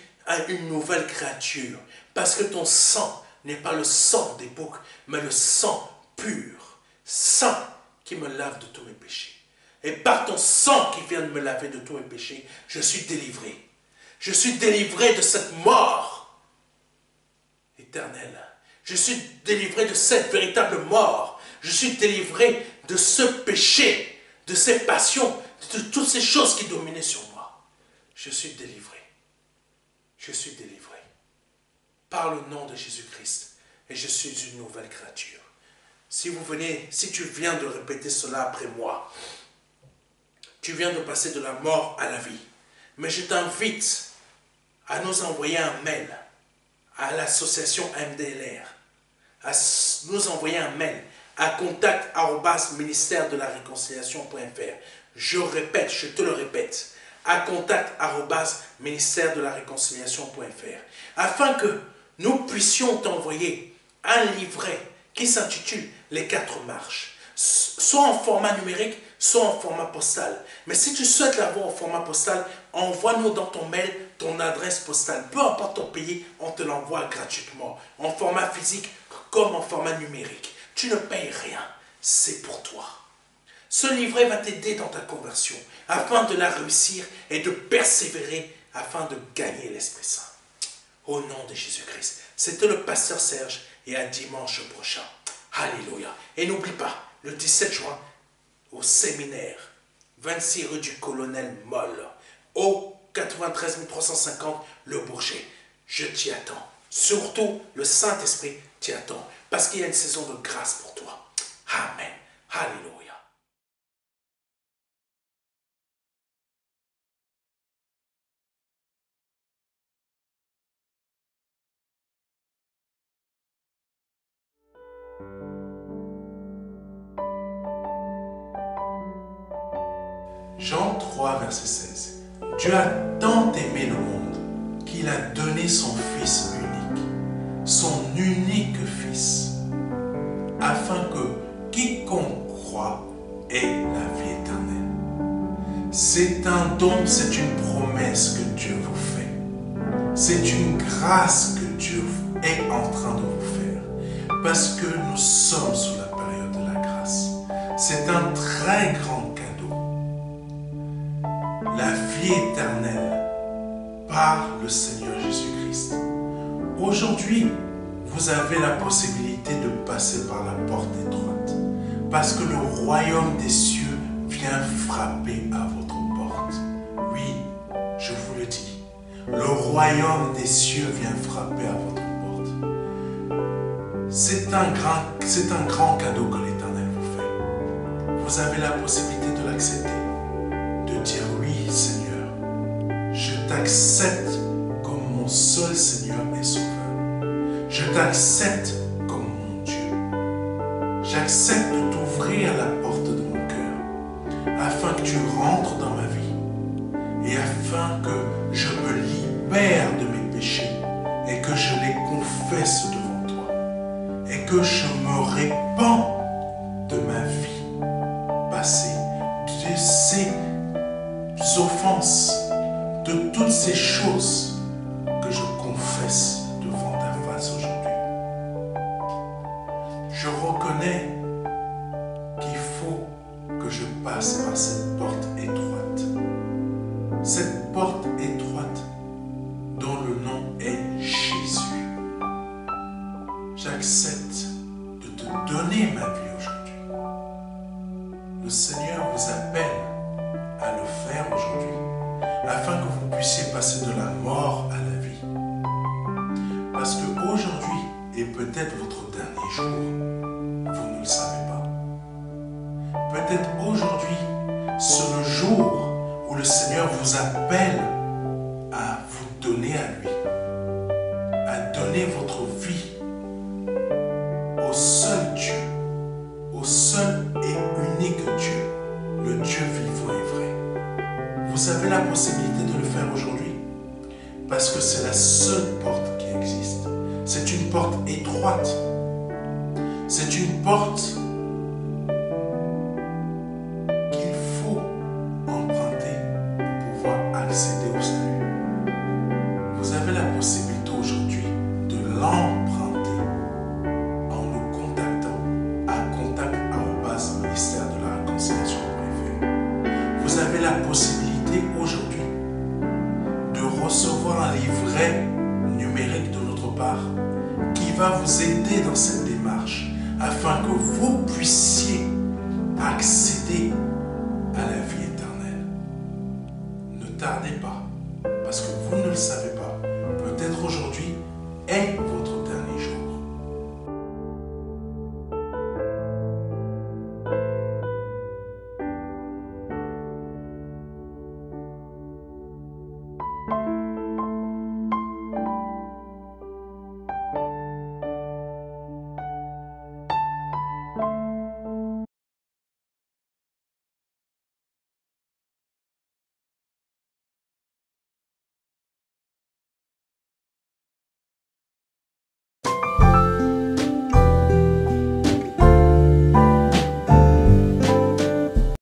S1: une nouvelle créature, parce que ton sang n'est pas le sang des boucs, mais le sang pur, saint, qui me lave de tous mes péchés. Et par ton sang qui vient de me laver de tous mes péchés, je suis délivré. Je suis délivré de cette mort éternelle. Je suis délivré de cette véritable mort. Je suis délivré de ce péché, de ces passions, de toutes ces choses qui dominaient sur moi. Je suis délivré. Je suis délivré. Par le nom de Jésus-Christ. Et je suis une nouvelle créature. Si tu viens de répéter cela après moi, tu viens de passer de la mort à la vie. Mais je t'invite à nous envoyer un mail à l'association MDLR, à nous envoyer un mail à contact@ministère-de-la-réconciliation.fr. Je répète, je te le répète, à contact@ministère-de-la-réconciliation.fr, afin que nous puissions t'envoyer un livret qui s'intitule Les 4 marches, soit en format numérique, soit en format postal. Mais si tu souhaites l'avoir en format postal, envoie-nous dans ton mail ton adresse postale. Peu importe ton pays, on te l'envoie gratuitement, en format physique comme en format numérique. Tu ne payes rien, c'est pour toi. Ce livret va t'aider dans ta conversion, afin de la réussir et de persévérer, afin de gagner l'Esprit Saint. Au nom de Jésus-Christ. C'était le pasteur Serge, et à dimanche prochain. Alléluia. Et n'oublie pas, le 17 juin, au séminaire, 26 rue du Colonel Moll, au 93 350 Le Bourget. Je t'y attends. Surtout, le Saint-Esprit t'y attend, parce qu'il y a une saison de grâce pour toi. Amen. Alléluia. Jean 3, verset 16. Dieu a tant aimé le monde qu'il a donné son Fils unique, son unique Fils, afin que quiconque croit ait la vie éternelle. C'est un don, c'est une promesse que Dieu vous fait. C'est une grâce que Dieu est en train de vous faire, parce que nous sommes sous la période de la grâce. C'est un très grand cadeau. La vie éternelle par le Seigneur Jésus-Christ. Aujourd'hui, vous avez la possibilité de passer par la porte étroite, parce que le royaume des cieux vient frapper à votre porte. Oui, je vous le dis, le royaume des cieux vient frapper à votre porte. C'est un grand cadeau que l'Éternel vous fait. Vous avez la possibilité de l'accepter, de dire oui, Seigneur, je t'accepte comme mon seul Seigneur et Sauveur. Je t'accepte comme mon Dieu. J'accepte de t'ouvrir la porte de mon cœur, afin que tu rentres dans ma vie et afin que je me libère de mes péchés et que je les confesse devant toi et que je me répands de ma vie passée, de ces offenses, de toutes ces choses que je confesse devant ta face aujourd'hui. j'accepte de te donner ma vie aujourd'hui. Le Seigneur vous appelle à le faire aujourd'hui, afin que vous puissiez passer de la mort à la vie. Parce qu'aujourd'hui est peut-être votre dernier jour, vous ne le savez pas. Peut-être aujourd'hui, c'est le jour où le Seigneur vous appelle à vous donner à lui, à donner votre vie au seul Dieu, au seul et unique Dieu, le Dieu vivant et vrai. Vous avez la possibilité de le faire aujourd'hui parce que c'est la seule porte qui existe. C'est une porte étroite. C'est une porte qu'il faut emprunter pour pouvoir accéder au salut. Vous avez la possibilité aujourd'hui de l'emprunter en nous contactant à contact@ministère-de-la-réconciliation.fr. Vous avez la possibilité aujourd'hui de recevoir un livret numérique de notre part qui va vous aider dans cette démarche afin que vous puissiez accéder à la vie éternelle. Ne tardez pas, parce que vous ne le savez pas. Peut-être aujourd'hui est votre dernier jour.